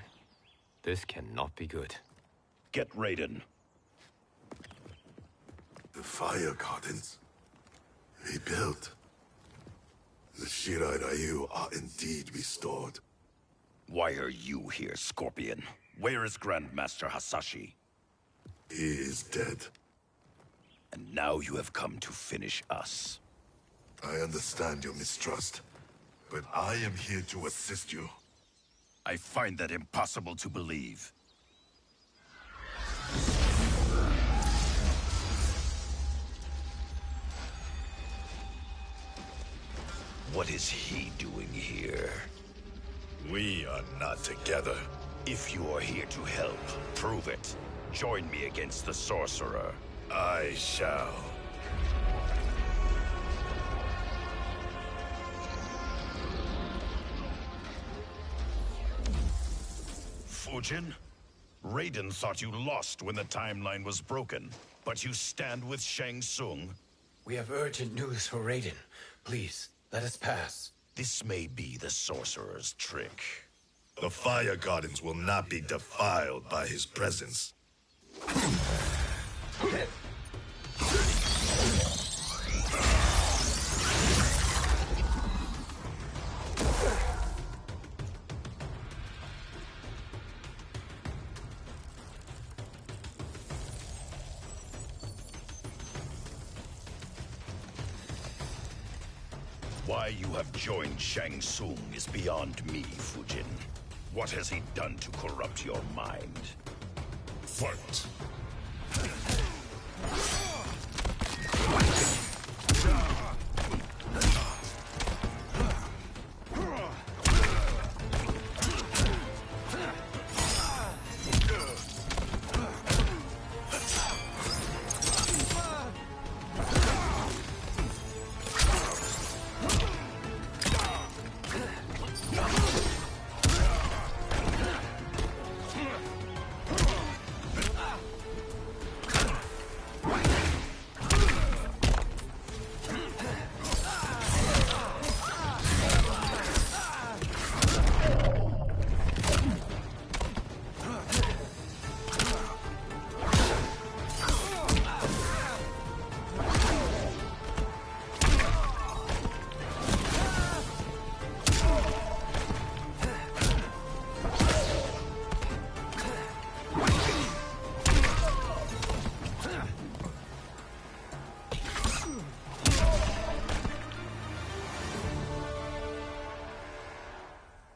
This cannot be good. Get Raiden. The Fire Gardens? Rebuilt. The Shirai Ryu are indeed restored. Why are you here, Scorpion? Where is Grandmaster Hasashi? He is dead. And now you have come to finish us. I understand your mistrust, but I am here to assist you. I find that impossible to believe. What is he doing here? We are not together. If you are here to help, prove it. Join me against the sorcerer. I shall. Fujin? Raiden thought you lost when the timeline was broken, but you stand with Shang Tsung. We have urgent news for Raiden. Please, let us pass. This may be the sorcerer's trick. The Fire Gardens will not be defiled by his presence. Why you have joined Shang Tsung is beyond me, Fujin. What has he done to corrupt your mind? Fight!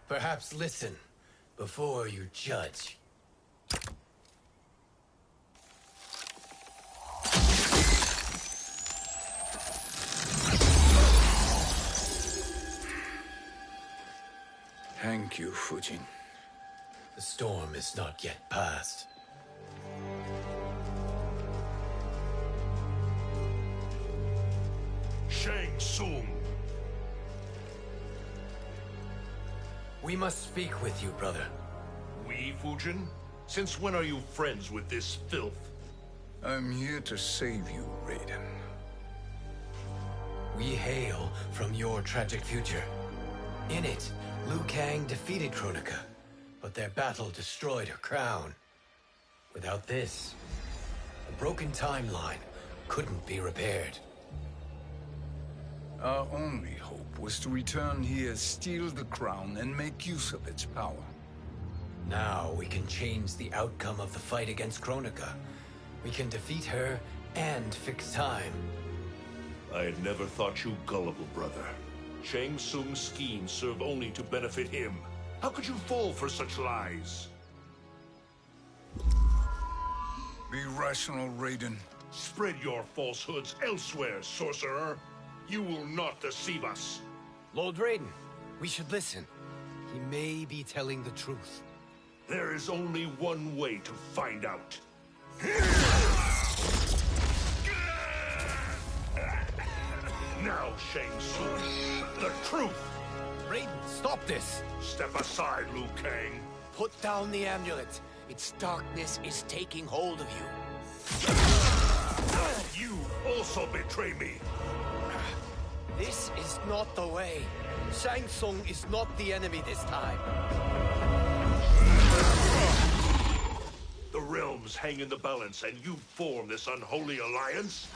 Perhaps listen before you judge. Thank you, Fujin. The storm is not yet past. Shang Tsung! We must speak with you, brother. We, Fujin? Since when are you friends with this filth? I'm here to save you, Raiden. We hail from your tragic future. In it, Liu Kang defeated Kronika, but their battle destroyed her crown. Without this, a broken timeline couldn't be repaired. Our only hope was to return here, steal the crown, and make use of its power. Now we can change the outcome of the fight against Kronika. We can defeat her and fix time. I had never thought you gullible, brother. Shang Tsung's schemes serve only to benefit him. How could you fall for such lies? Be rational, Raiden. Spread your falsehoods elsewhere, sorcerer. You will not deceive us. Lord Raiden, we should listen. He may be telling the truth. There is only one way to find out. Now, Shang Tsung, the truth! Raiden, stop this! Step aside, Liu Kang. Put down the amulet. Its darkness is taking hold of you. You also betray me. This is not the way. Shang Tsung is not the enemy this time. The realms hang in the balance, and you form this unholy alliance?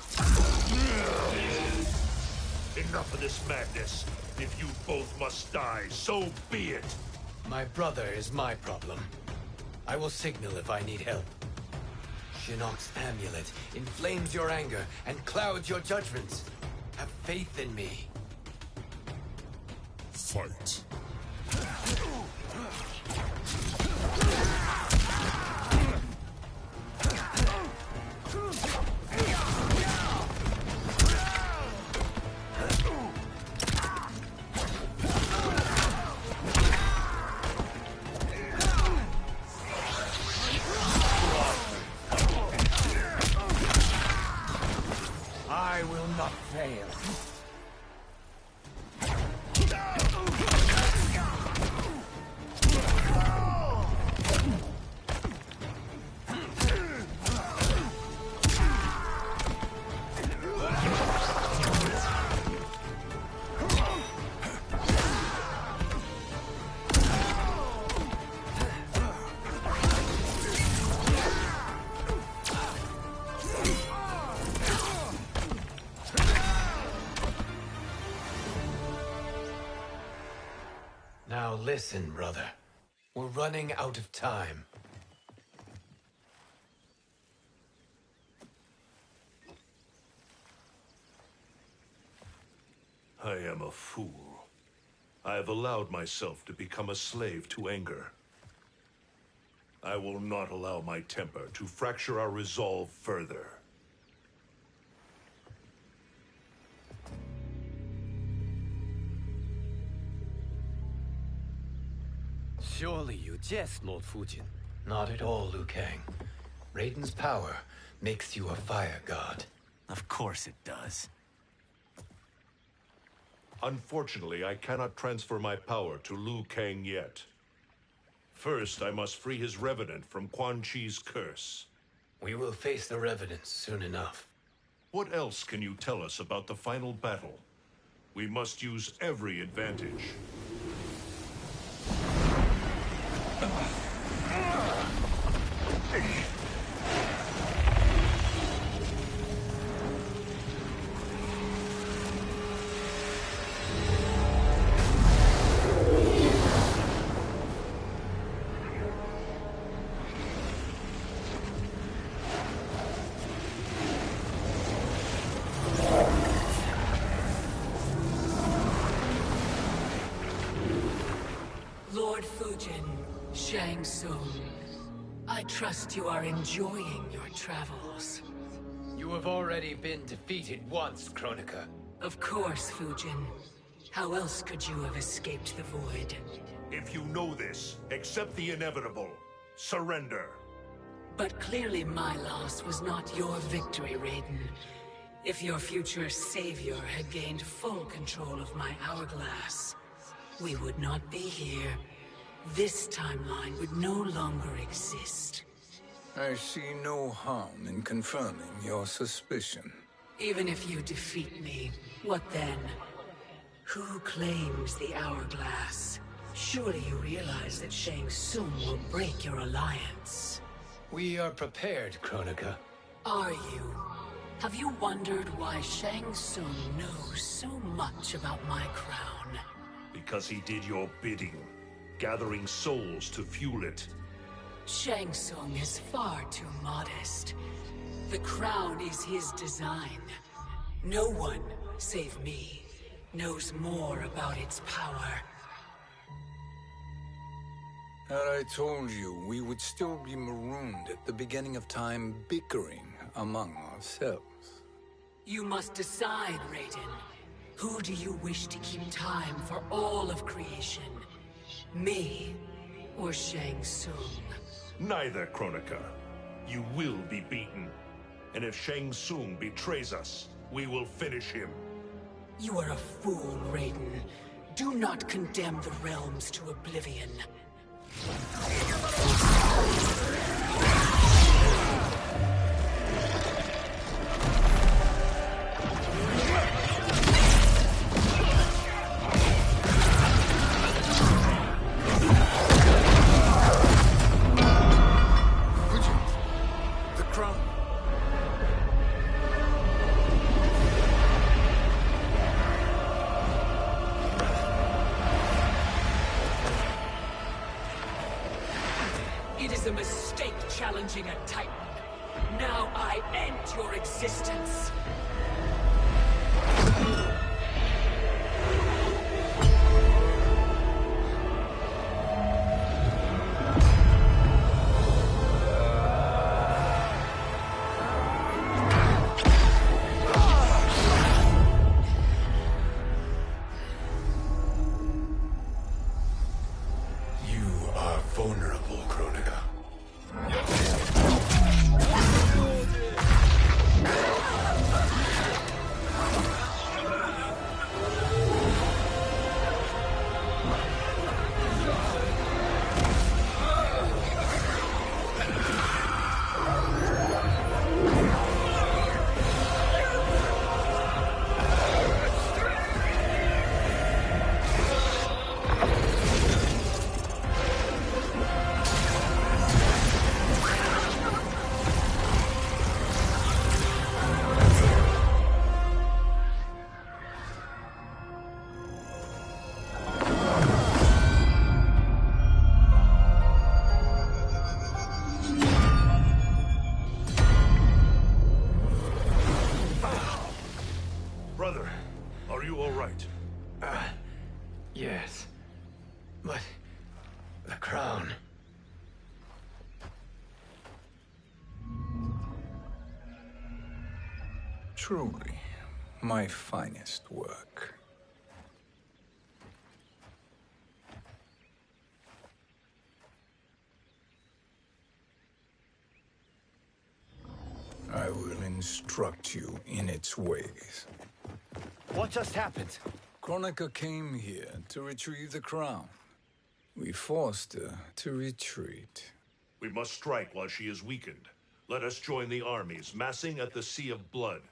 Enough of this madness. If you both must die, so be it. My brother is my problem. I will signal if I need help. Shinnok's amulet inflames your anger and clouds your judgments. Have faith in me. Fight. I will not fail. Now listen, brother. We're running out of time. I am a fool. I have allowed myself to become a slave to anger. I will not allow my temper to fracture our resolve further. Surely you jest, Lord Fujin. Not at all, Liu Kang. Raiden's power makes you a fire god. Of course it does. Unfortunately, I cannot transfer my power to Liu Kang yet. First, I must free his revenant from Quan Chi's curse. We will face the revenants soon enough. What else can you tell us about the final battle? We must use every advantage. Lord Fujin, Shang Tsung, I trust you are enjoying your travels. You have already been defeated once, Kronika. Of course, Fujin. How else could you have escaped the void? If you know this, accept the inevitable. Surrender. But clearly my loss was not your victory, Raiden. If your future savior had gained full control of my hourglass, we would not be here. This timeline would no longer exist. I see no harm in confirming your suspicion. Even if you defeat me, what then? Who claims the hourglass? Surely you realize that Shang Tsung will break your alliance. We are prepared, Kronika. Are you? Have you wondered why Shang Tsung knows so much about my crown? Because he did your bidding, gathering souls to fuel it. Shang Tsung is far too modest. The crown is his design. No one, save me, knows more about its power. Had I told you, we would still be marooned at the beginning of time, bickering among ourselves. You must decide, Raiden. Who do you wish to keep time for all of creation? Me or Shang Tsung? Neither, Kronika. You will be beaten. And if Shang Tsung betrays us, we will finish him. You are a fool, Raiden. Do not condemn the realms to oblivion. The crown. It is a mistake challenging a Titan. Now I end your existence. You are vulnerable, Kronika. Brother, are you all right? Yes. But the crown. Truly, my finest work. I will instruct you in its ways. What just happened? Kronika came here to retrieve the crown. We forced her to retreat. We must strike while she is weakened. Let us join the armies, massing at the Sea of Blood.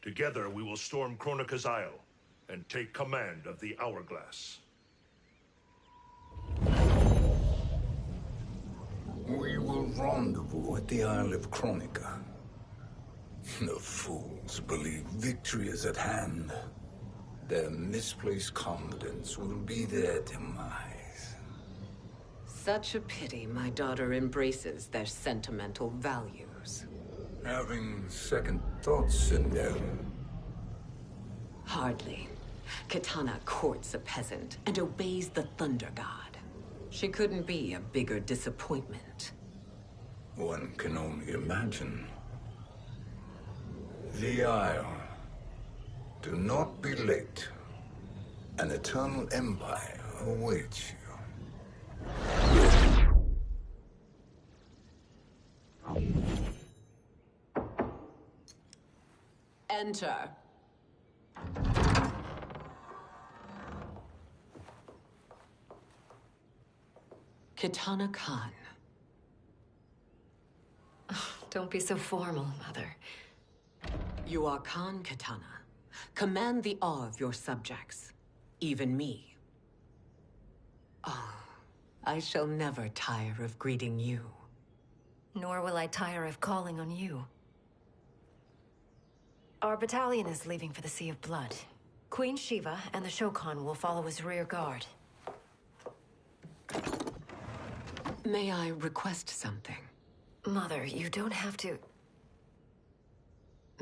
Together we will storm Kronika's Isle and take command of the Hourglass. We will rendezvous at the Isle of Kronika. The fools believe victory is at hand. Their misplaced confidence will be their demise. Such a pity my daughter embraces their sentimental values. Having second thoughts, Sindel. Hardly. Kitana courts a peasant and obeys the Thunder God. She couldn't be a bigger disappointment. One can only imagine. The Isle. Do not be late. An eternal empire awaits you. Enter. Kitana Khan. Don't be so formal, Mother. You are Khan Kitana. Command the awe of your subjects. Even me. Oh, I shall never tire of greeting you. Nor will I tire of calling on you. Our battalion is leaving for the Sea of Blood. Queen Shiva and the Shokan will follow as rear guard. May I request something? Mother, you don't have to...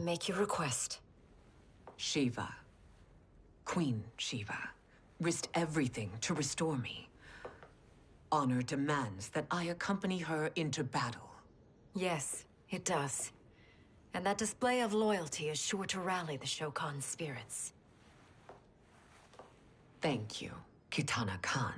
make your request. Shiva, Queen Shiva risked everything to restore me. Honor demands that I accompany her into battle. Yes, it does. And that display of loyalty is sure to rally the Shokan's spirits. Thank you, Kitana Khan.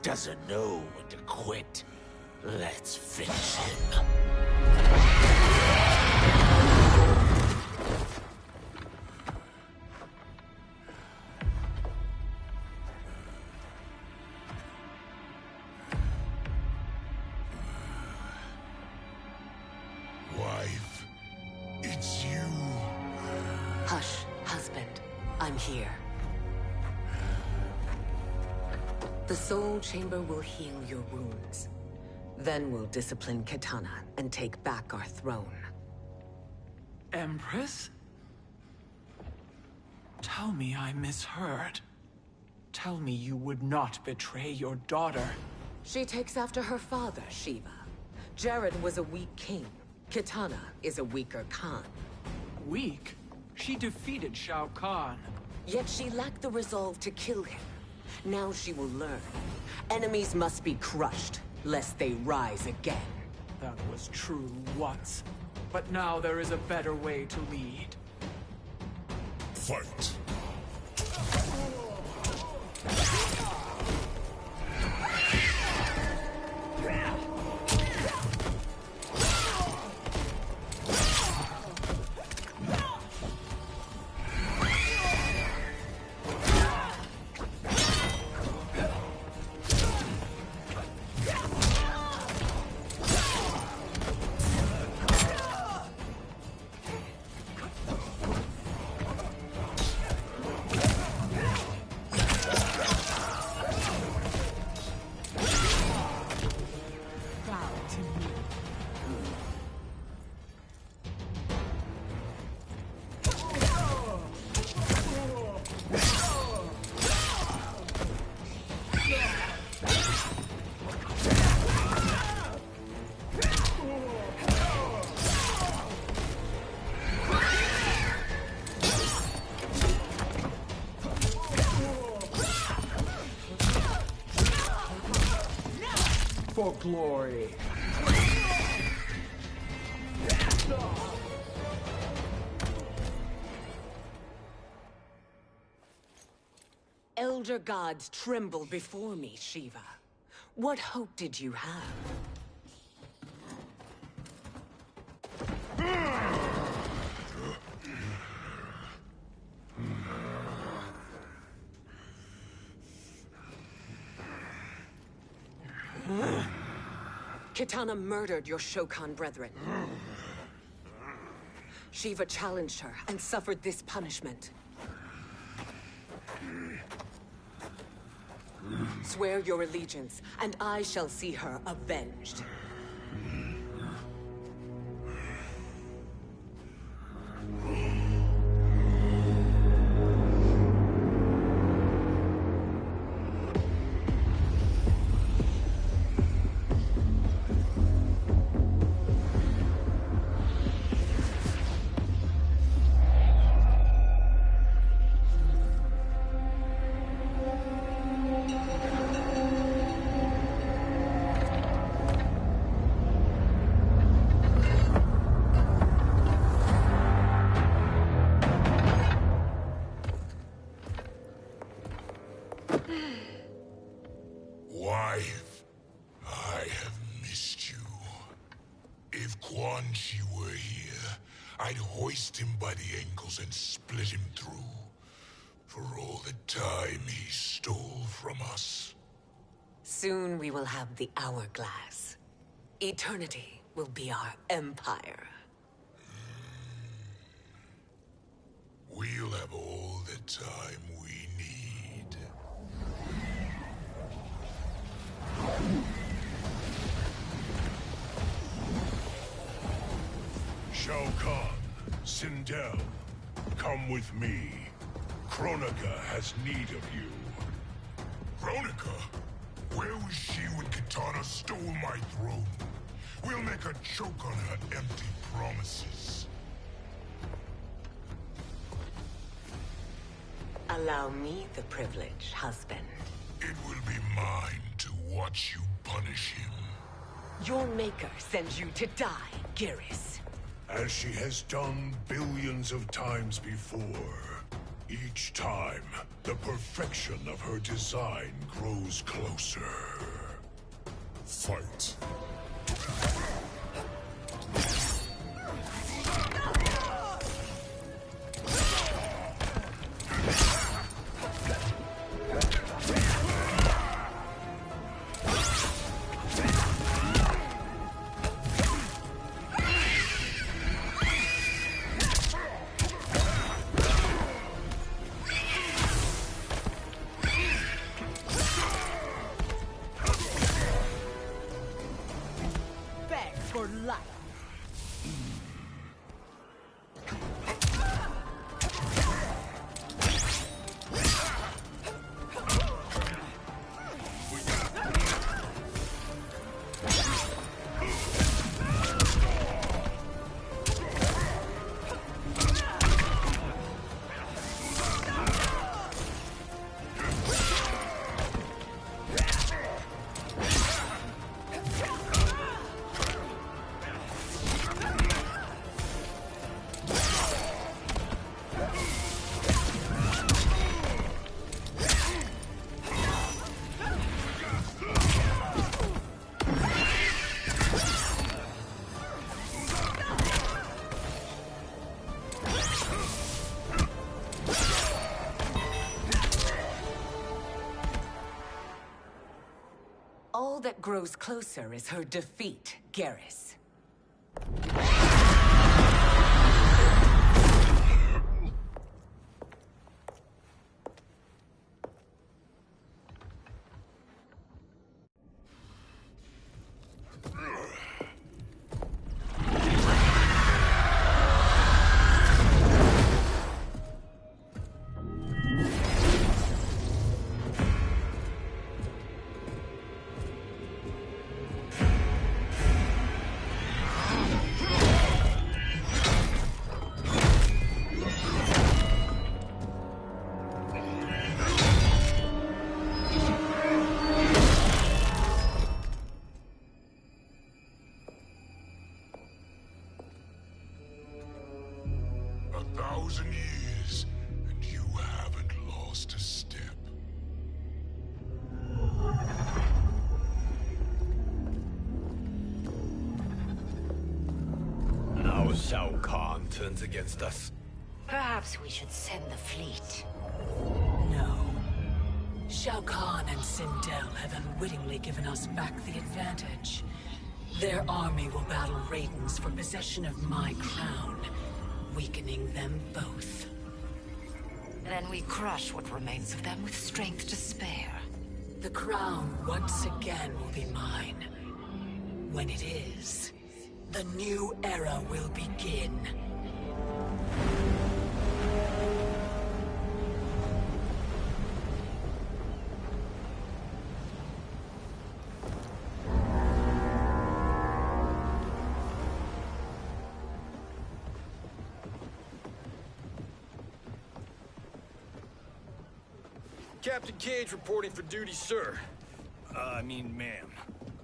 Doesn't know when to quit. Let's finish him. Wife, it's you. Hush, husband. I'm here. The Soul Chamber will heal your wounds. Then we'll discipline Kitana and take back our throne. Empress? Tell me I misheard. Tell me you would not betray your daughter. She takes after her father, Shiva. Jared was a weak king. Kitana is a weaker Khan. Weak? She defeated Shao Kahn. Yet she lacked the resolve to kill him. Now she will learn. Enemies must be crushed, lest they rise again. That was true once. But now there is a better way to lead. Fight. For glory. Elder gods tremble before me, Shiva. What hope did you have? Kitana murdered your Shokan brethren. Shiva challenged her and suffered this punishment. Swear your allegiance, and I shall see her avenged. Wife, I have missed you. If Quan Chi were here, I'd hoist him by the ankles and split him through. For all the time he stole from us. Soon we will have the hourglass. Eternity will be our empire. We'll have all the time we need. Shao Kahn, Sindel, come with me. Kronika has need of you. Kronika? Where was she when Kitana stole my throne? We'll make her choke on her empty promises. Allow me the privilege, husband. It will be mine to watch you punish him. Your maker sends you to die, Geras. As she has done billions of times before. Each time, the perfection of her design grows closer. Fight. All that grows closer is her defeat, Geras. Years, and you haven't lost a step. Now Shao Kahn turns against us. Perhaps we should send the fleet. No. Shao Kahn and Sindel have unwittingly given us back the advantage. Their army will battle Raidens for possession of my crown, weakening them both. Then we crush what remains of them with strength to spare. The crown once again will be mine. When it is, the new era will begin. Captain Cage reporting for duty, sir. I mean, ma'am.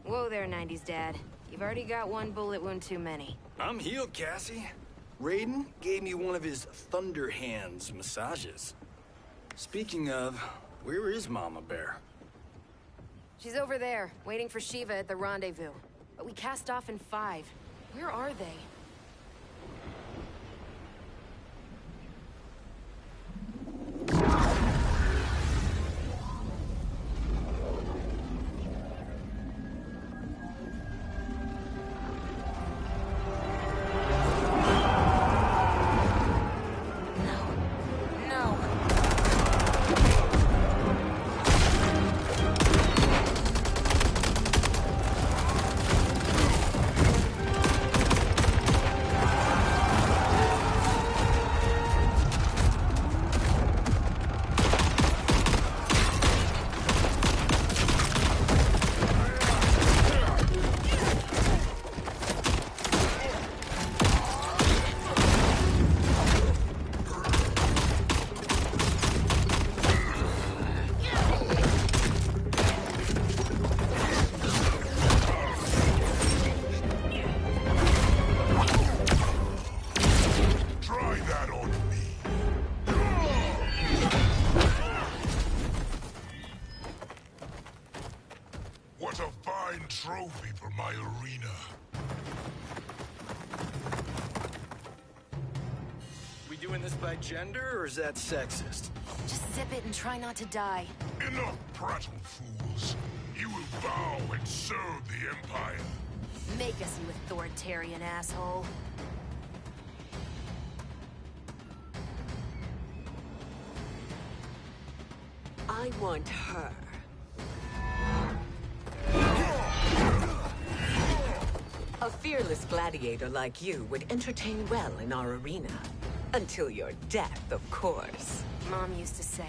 Whoa there, 90s Dad. You've already got one bullet wound too many. I'm healed, Cassie. Raiden gave me one of his Thunder Hands massages. Speaking of, where is Mama Bear? She's over there, waiting for Shiva at the rendezvous. But we cast off in 5. Where are they? trophy for my arena. We doing this by gender, or is that sexist? Just zip it and try not to die. Enough prattle, fools. You will bow and serve the Empire. Make us, you authoritarian asshole. I want her. A fearless gladiator like you would entertain well in our arena. Until your death, of course. Mom used to say,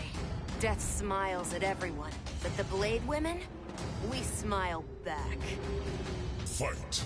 death smiles at everyone, but the Blade women, we smile back. Fight.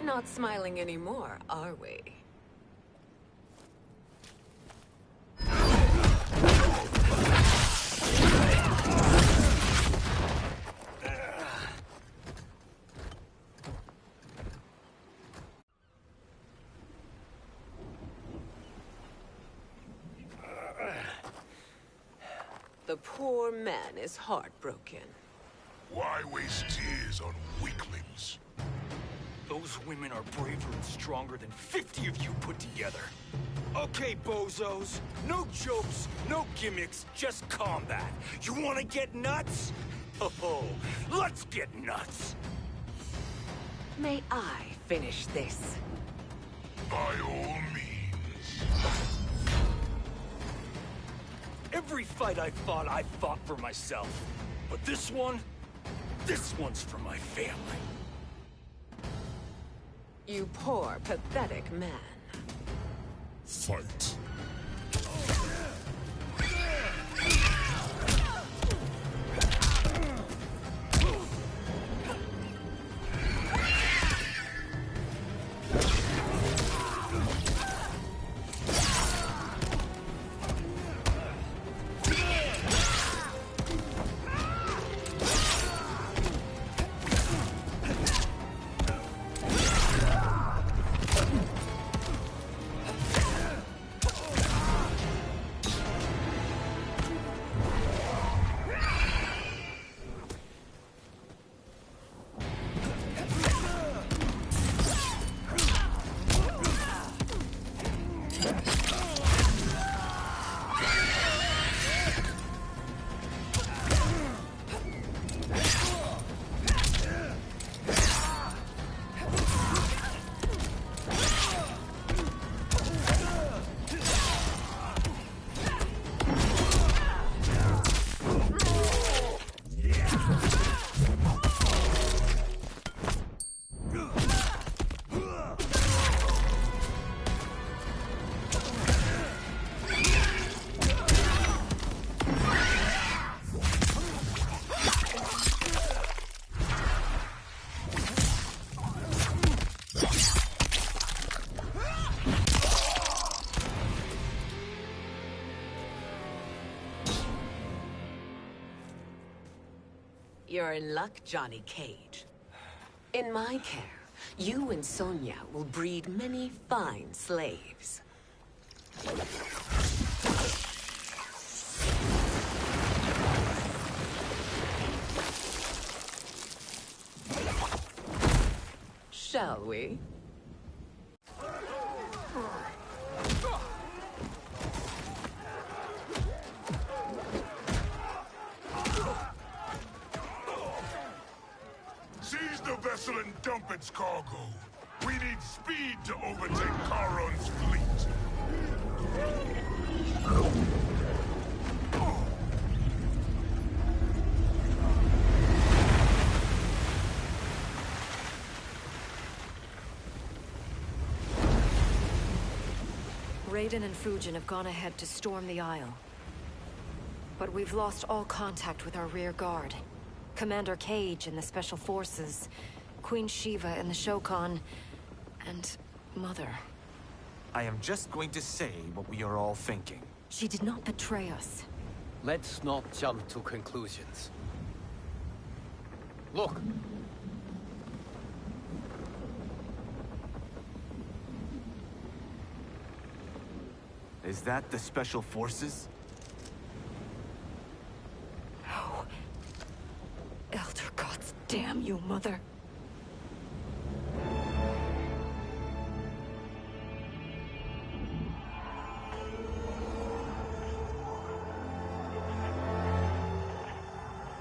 Not smiling anymore, are we? The poor man is heartbroken. Why waste tears on weaklings? Those women are braver and stronger than 50 of you put together. Okay, bozos. No jokes, no gimmicks, just combat. You wanna get nuts? Oh, let's get nuts! May I finish this? By all means. Every fight I fought for myself. But this one's for my family. You poor, pathetic man. Fight. You're in luck, Johnny Cage. In my care, you and Sonya will breed many fine slaves. shall we? Seize the vessel and dump its cargo. We need speed to overtake Charon's fleet. Raiden and Fujin have gone ahead to storm the Isle. But we've lost all contact with our rear guard. Commander Cage and the Special Forces, Queen Shiva and the Shokan, and Mother. I am just going to say what we are all thinking. She did not betray us. Let's not jump to conclusions. Look! Is that the Special Forces? No. Elder gods, damn you, Mother.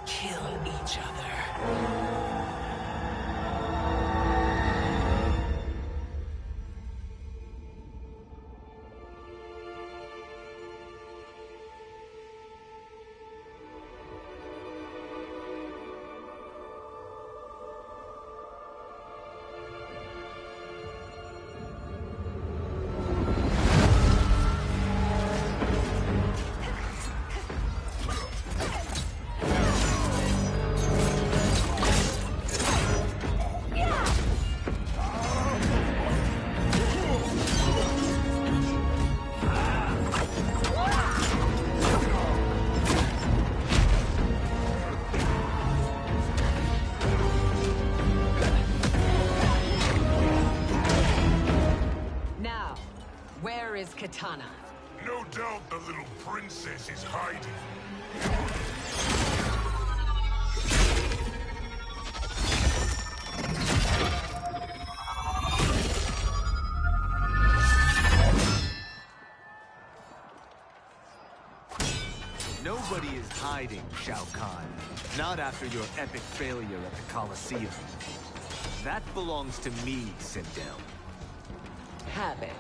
Kill each other. Where is Kitana? No doubt the little princess is hiding. Nobody is hiding, Shao Kahn. Not after your epic failure at the Colosseum. That belongs to me, Sindel. Have it.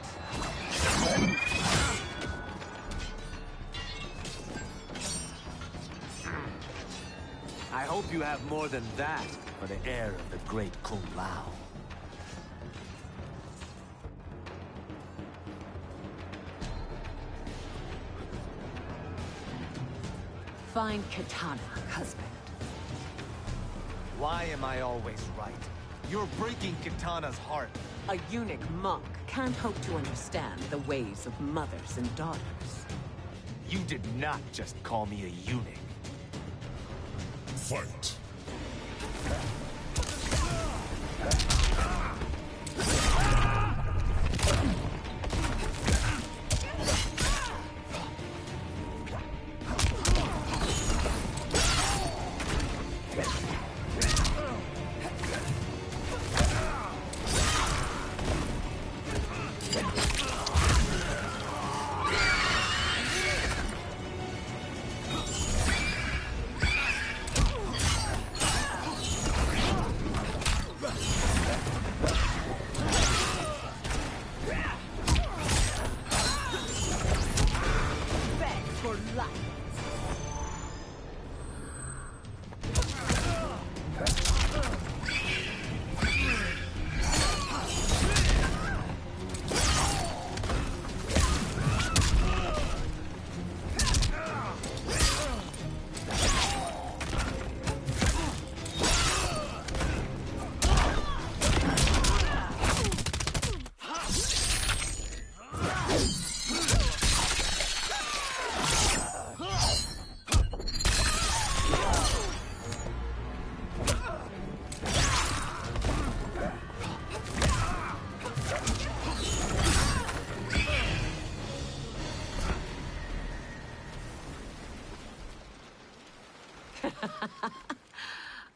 I hope you have more than that for the heir of the great Kung Lao. Find Kitana, husband. Why am I always right? You're breaking Kitana's heart. A eunuch monk can't hope to understand the ways of mothers and daughters. You did not just call me a eunuch. Fight.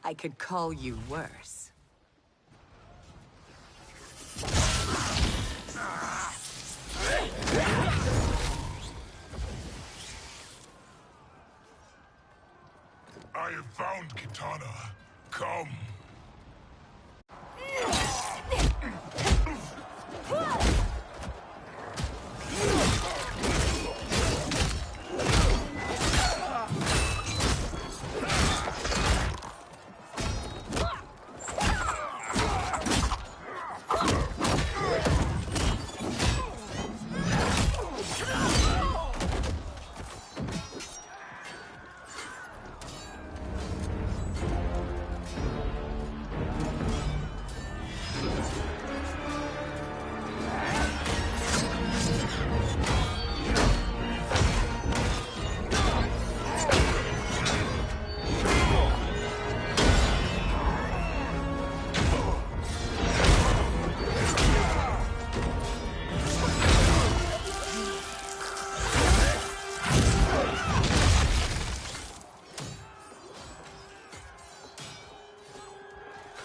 I could call you worse. I have found Kitana. Come.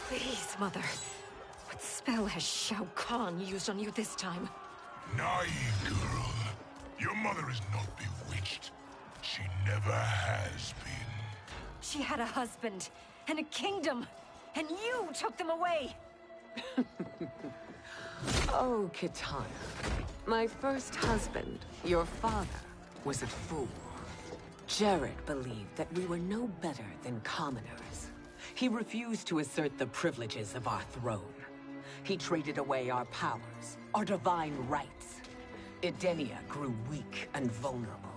Please, Mother. What spell has Shao Kahn used on you this time? Naive girl. Your mother is not bewitched. She never has been. She had a husband and a kingdom, and you took them away! Oh, Kitana. My first husband, your father, was a fool. Jared believed that we were no better than commoners. He refused to assert the privileges of our throne. He traded away our powers, our divine rights. Edenia grew weak and vulnerable.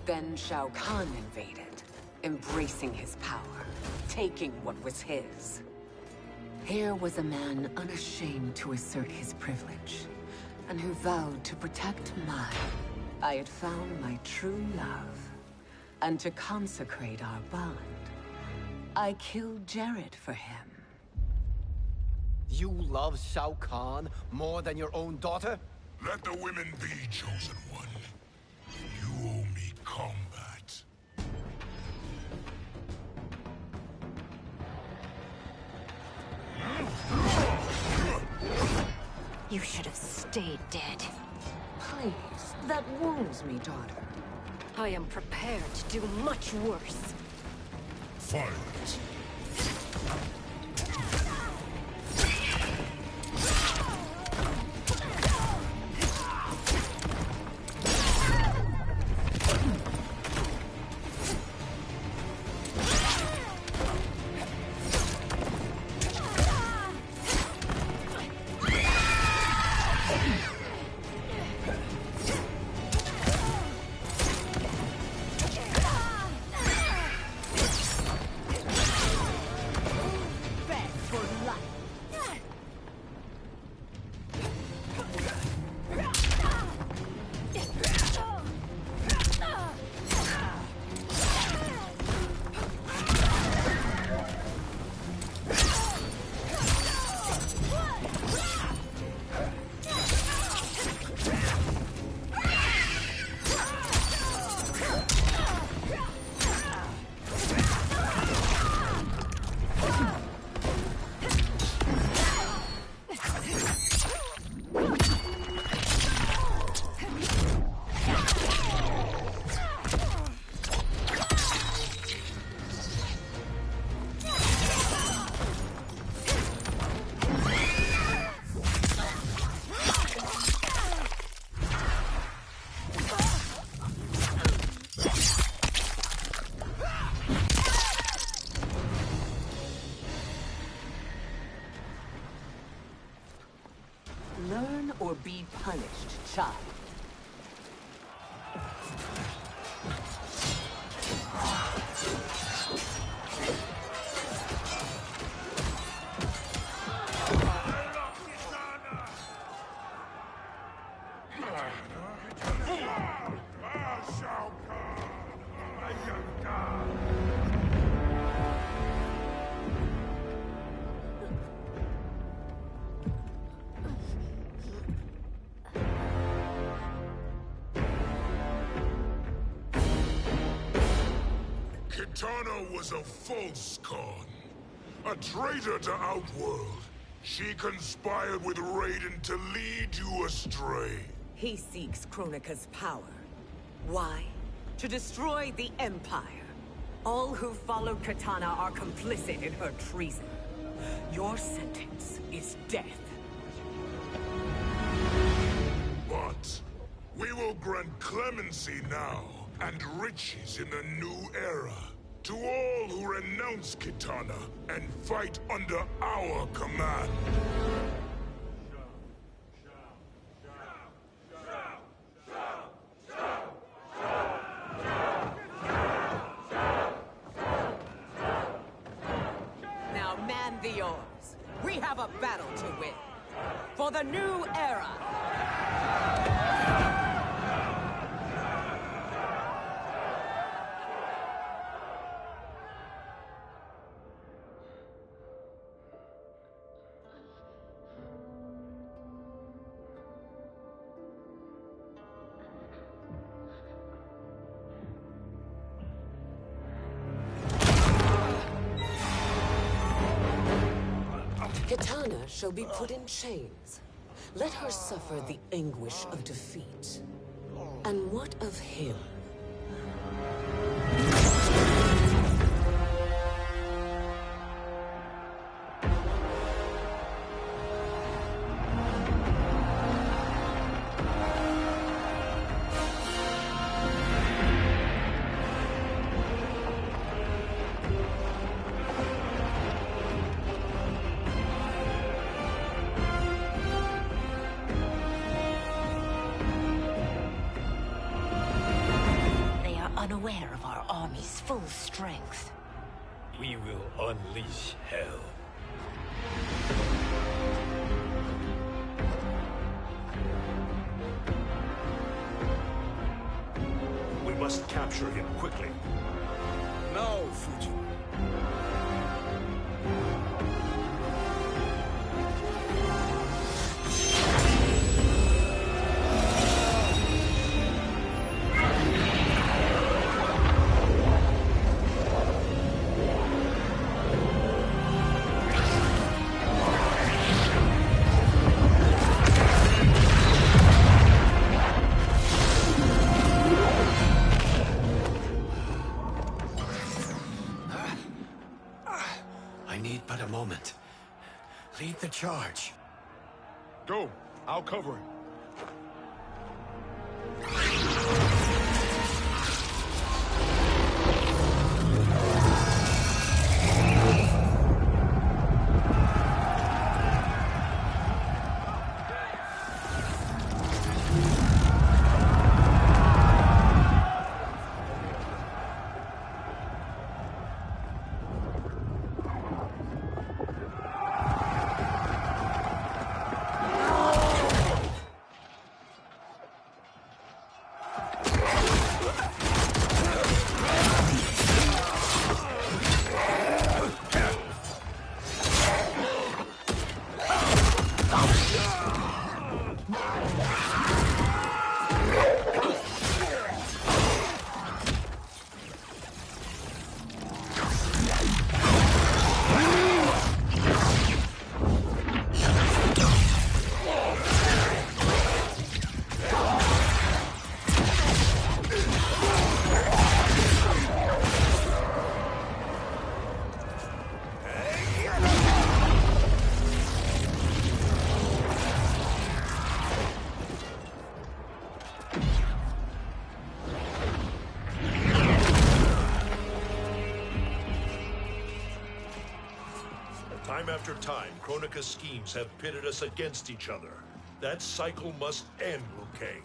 Then Shao Kahn invaded, embracing his power, taking what was his. Here was a man unashamed to assert his privilege, and who vowed to protect mine. I had found my true love, and to consecrate our bond, I killed Jared for him. You love Shao Kahn more than your own daughter? Let the women be, chosen one. You owe me combat. You should have stayed dead. Please, that wounds me, daughter. I am prepared to do much worse. Violence. Learn or be punished, child. Kitana was a false Khan, a traitor to Outworld. She conspired with Raiden to lead you astray. He seeks Kronika's power. Why? To destroy the Empire. All who followed Katana are complicit in her treason. Your sentence is death. But we will grant clemency now and riches in the new era to all who renounce Kitana and fight under our command. Now man the oars. We have a battle to win. For the new era. Kitana shall be put in chains. Let her suffer the anguish of defeat. And what of him? Unaware of our army's full strength. We will unleash hell. We must capture him quickly. Now, Fujin. I need but a moment. Lead the charge. Go. I'll cover him. Time after time, Kronika's schemes have pitted us against each other. That cycle must end, Liu Kang.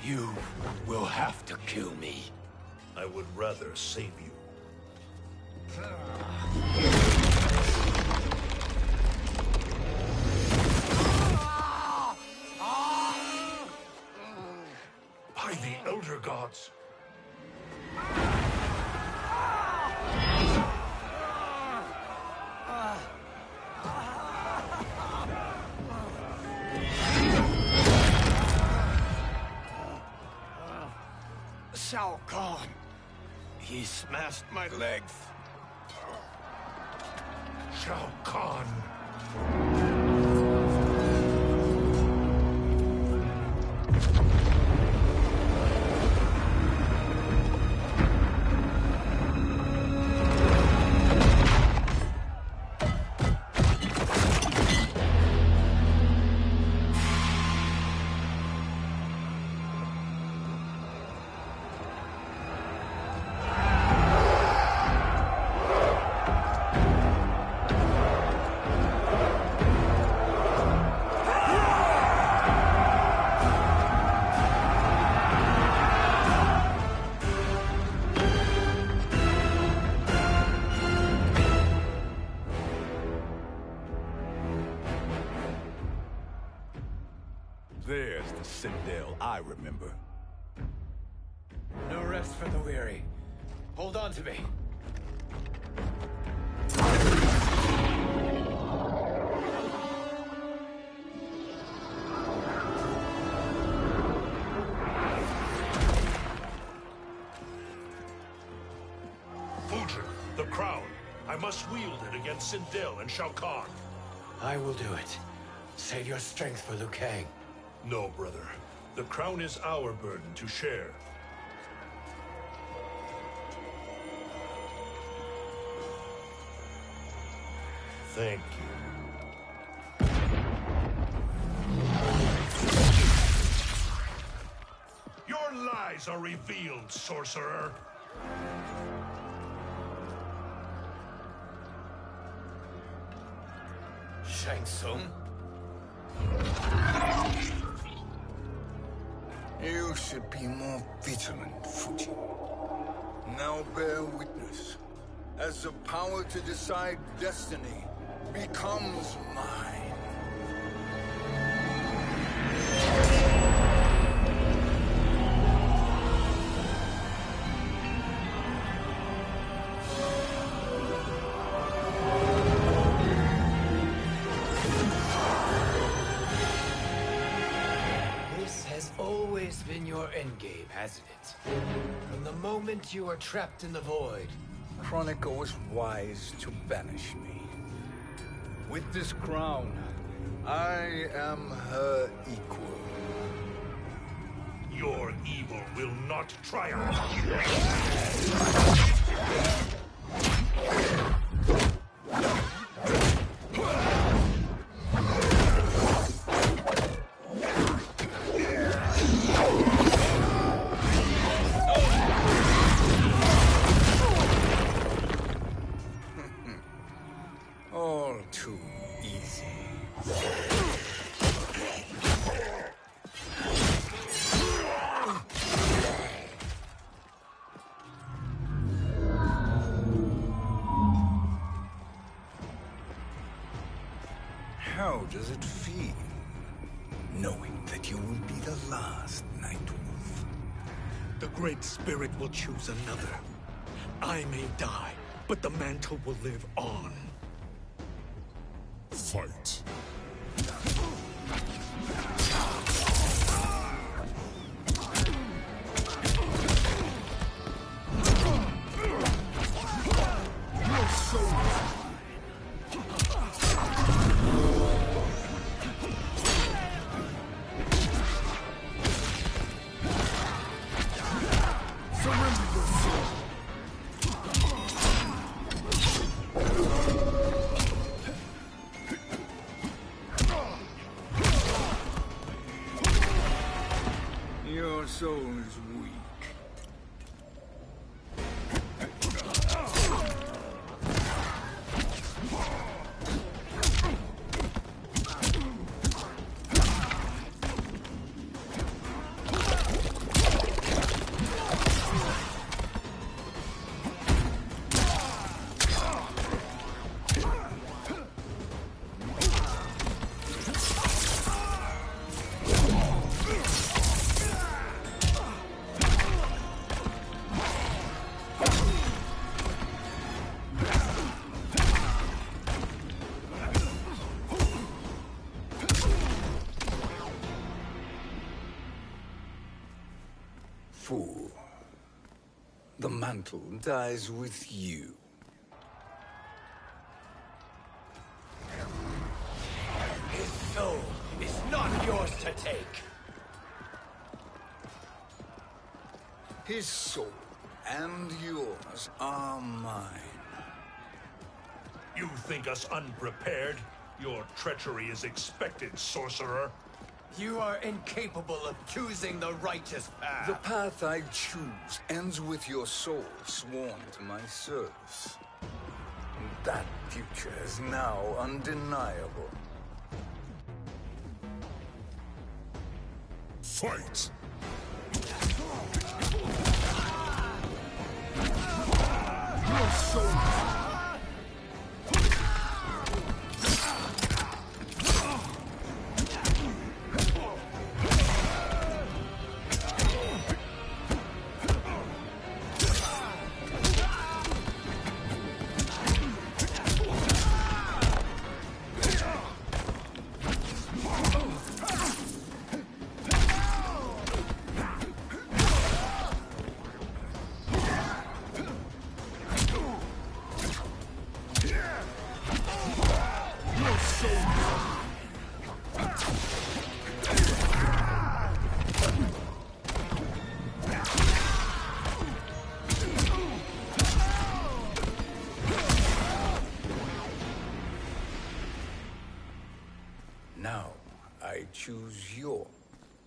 You will have to kill me. I would rather save you. By the Elder Gods! Shao Kahn. He smashed my legs. Shao Kahn. Sindel I remember. No rest for the weary. Hold on to me. Fujin, the crown. I must wield it against Sindel and Shao Kahn. I will do it. Save your strength for Liu Kang. No, brother. The crown is our burden to share. Thank you. Your lies are revealed, sorcerer. Shang Tsung? You should be more vigilant, Fujin. Now bear witness, as the power to decide destiny becomes mine. This has always been your endgame, hasn't it? From the moment you were trapped in the void. Kronika was wise to banish me. With this crown, I am her equal. Your evil will not triumph. All too easy. How does it feel, knowing that you will be the last Nightwolf? The Great Spirit will choose another. I may die, but the mantle will live on. Fight. Your soul. Surrender your soul. Your soul is weak. Fool. The mantle dies with you. His soul is not yours to take. His soul and yours are mine. You think us unprepared? Your treachery is expected, sorcerer. You are incapable of choosing the righteous path. The path I choose ends with your soul sworn to my service. That future is now undeniable. Fight! Your soul.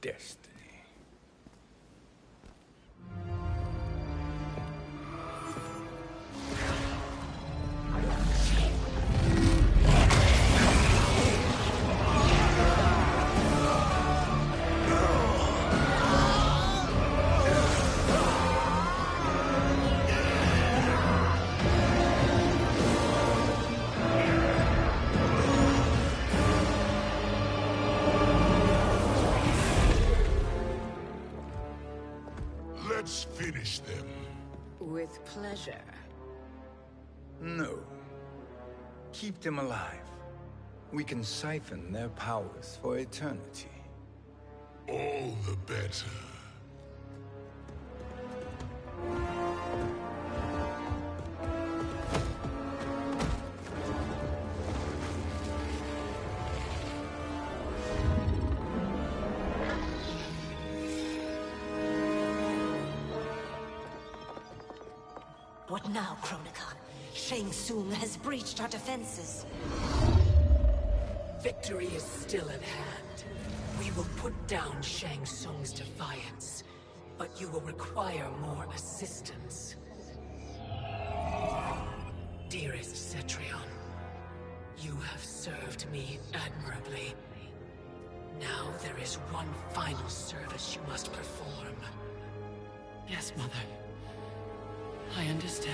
destiny. Let's finish them. With pleasure. No. Keep them alive. We can siphon their powers for eternity. All the better. What now, Kronika? Shang Tsung has breached our defenses. Victory is still at hand. We will put down Shang Tsung's defiance, but you will require more assistance. Dearest Cetrion, you have served me admirably. Now there is one final service you must perform. Yes, Mother. I understand.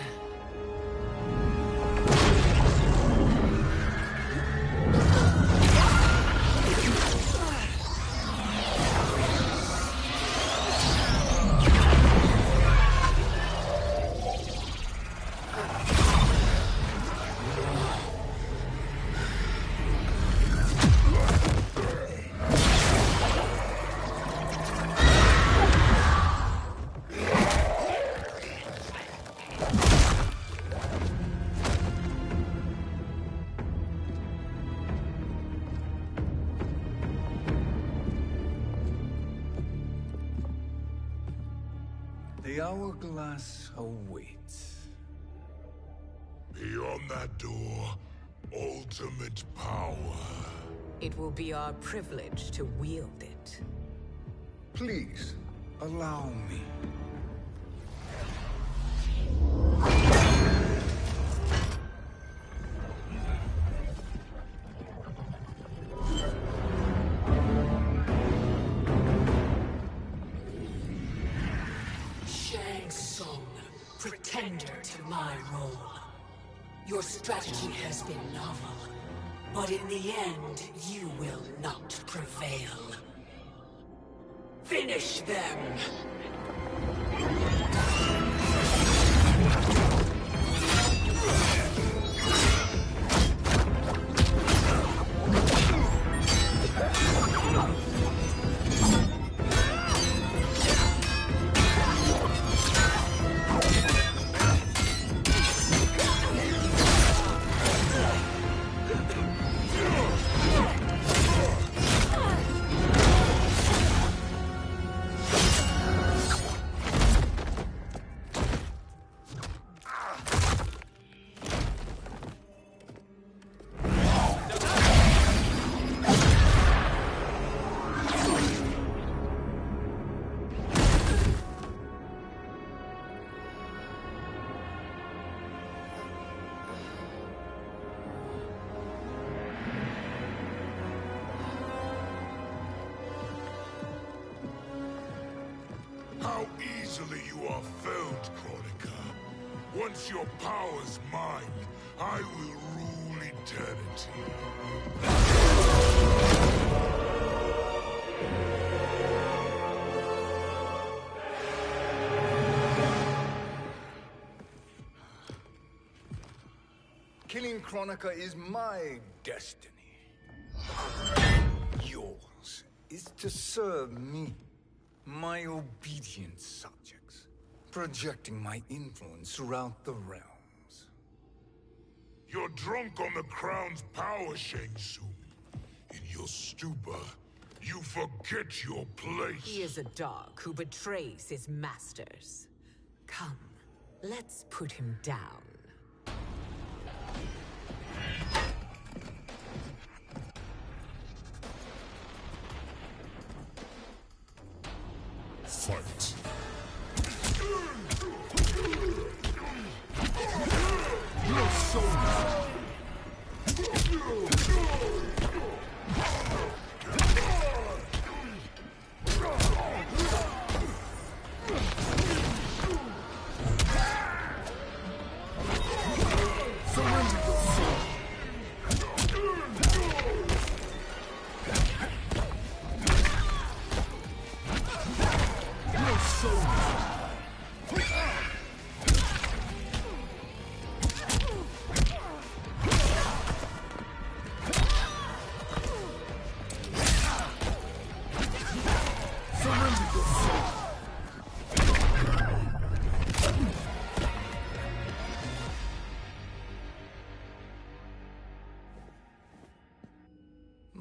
The hourglass awaits. Beyond that door, ultimate power. It will be our privilege to wield it. Please, allow me. Shang Tsung, pretender to my role. Your strategy has been novel, but in the end, you will not prevail. Finish them! How easily you are felled, Kronika. Once your power's mine, I will rule eternity. Killing Kronika is my destiny. Yours is to serve me, my obedient subjects, projecting my influence throughout the realms. You're drunk on the crown's power, Shang Tsung. In your stupor, you forget your place. He is a dog who betrays his masters. Come, let's put him down.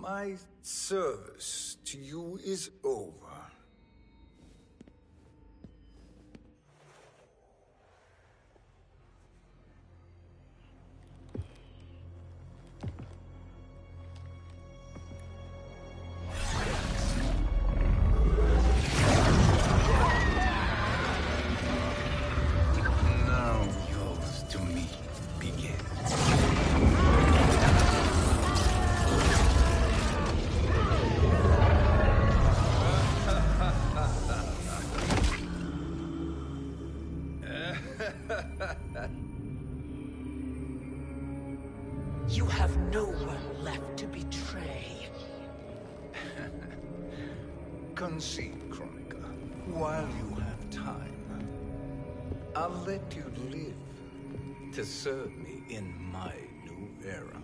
My service to you is over. Now yours to me begins. You have no one left to betray. Concede, Chronica, while you have time. I'll let you live to serve me in my new era.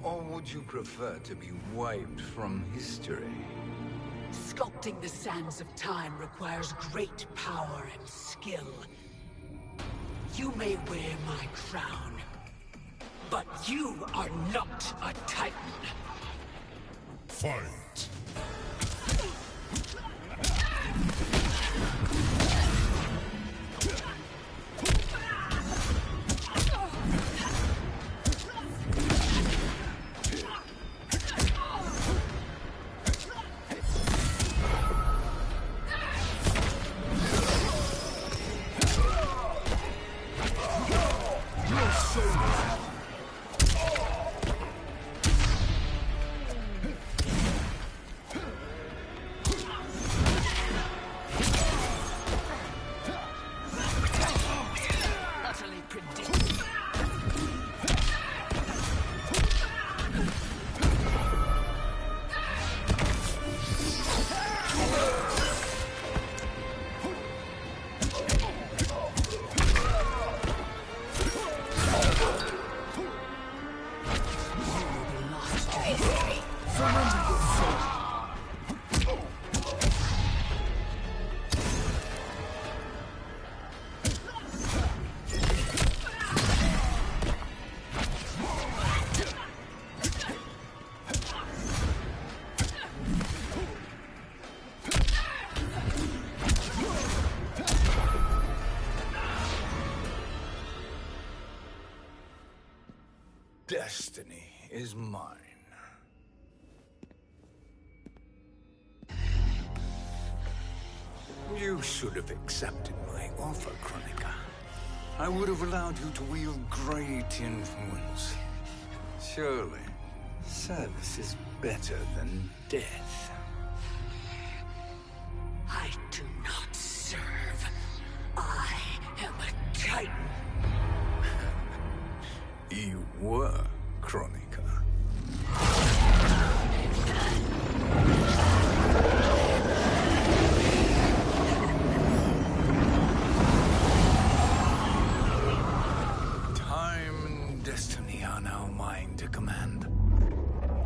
Or would you prefer to be wiped from history? Sculpting the sands of time requires great power and skill. You may wear my crown, but you are not a Titan. Fight! Utterly predictable. Destiny is mine. You should have accepted my offer, Chronica. I would have allowed you to wield great influence. Surely, service is better than death. I do not serve. I am a Titan. You were, Chronica. Time and destiny are now mine to command.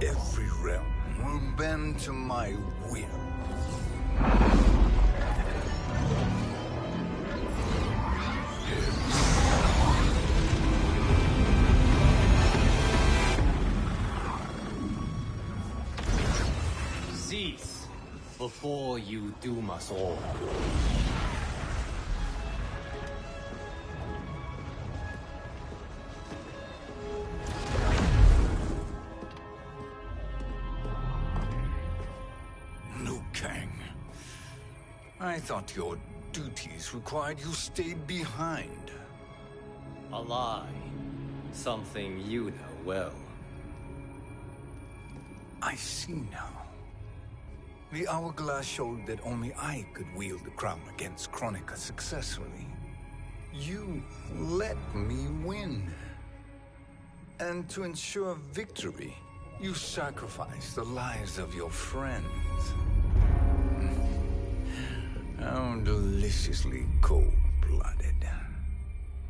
Every realm will bend to my will. Cease before you doom us all. Liu Kang. I thought your duties required you stayed behind. A lie. Something you know well. I see now. The hourglass showed that only I could wield the crown against Chronica successfully. You let me win. And to ensure victory, you sacrificed the lives of your friends. How deliciously cold-blooded.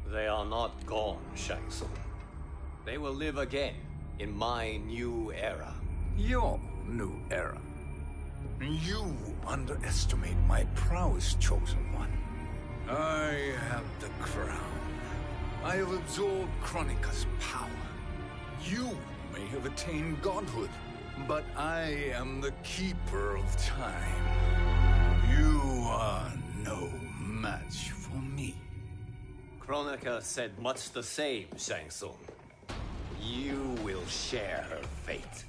They are not gone, Shang Tsung. They will live again in my new era. Your new era. You underestimate my prowess, Chosen One. I have the crown. I have absorbed Chronica's power. You may have attained godhood, But I am the keeper of time. You are no match for me. Kronika said much the same, Shang Tsung. You will share her fate.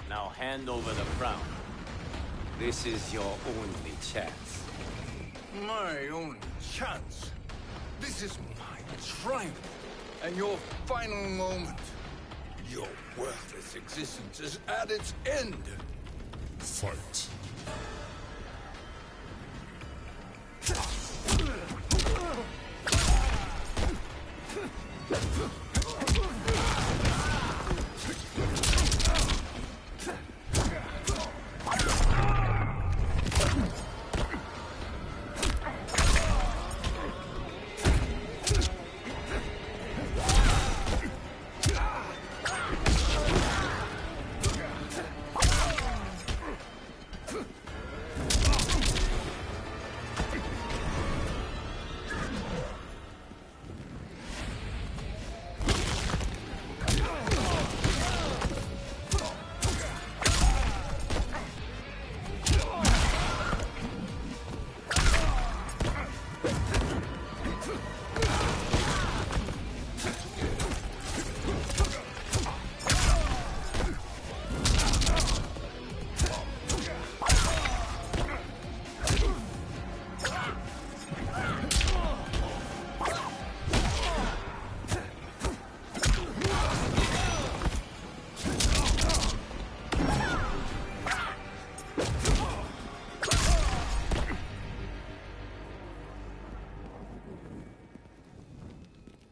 Now hand over the crown. This is your only chance. My only chance? This is my triumph, and your final moment. Your worthless existence is at its end. Fight.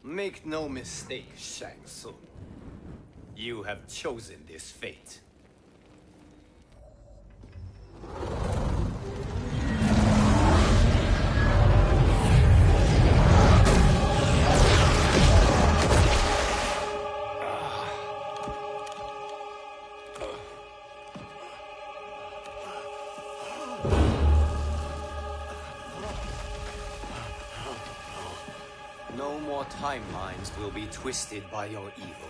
Make no mistake, Shang Tsung. You have chosen this fate. No more timelines will be twisted by your evil.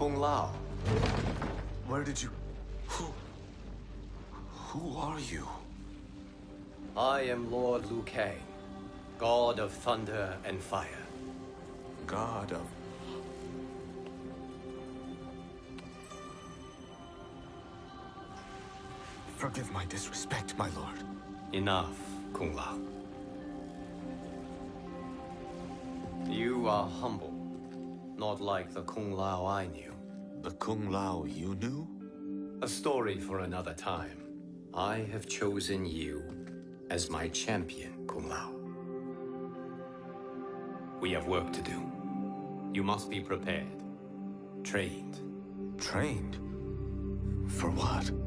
Kung Lao. Where did you... Who are you? I am Lord Liu Kang, God of Thunder and Fire. God of... Forgive my disrespect, my lord. Enough, Kung Lao. You are humble, not like the Kung Lao I knew. The Kung Lao you knew? A story for another time. I have chosen you as my champion, Kung Lao. We have work to do. You must be prepared. Trained. Trained? For what?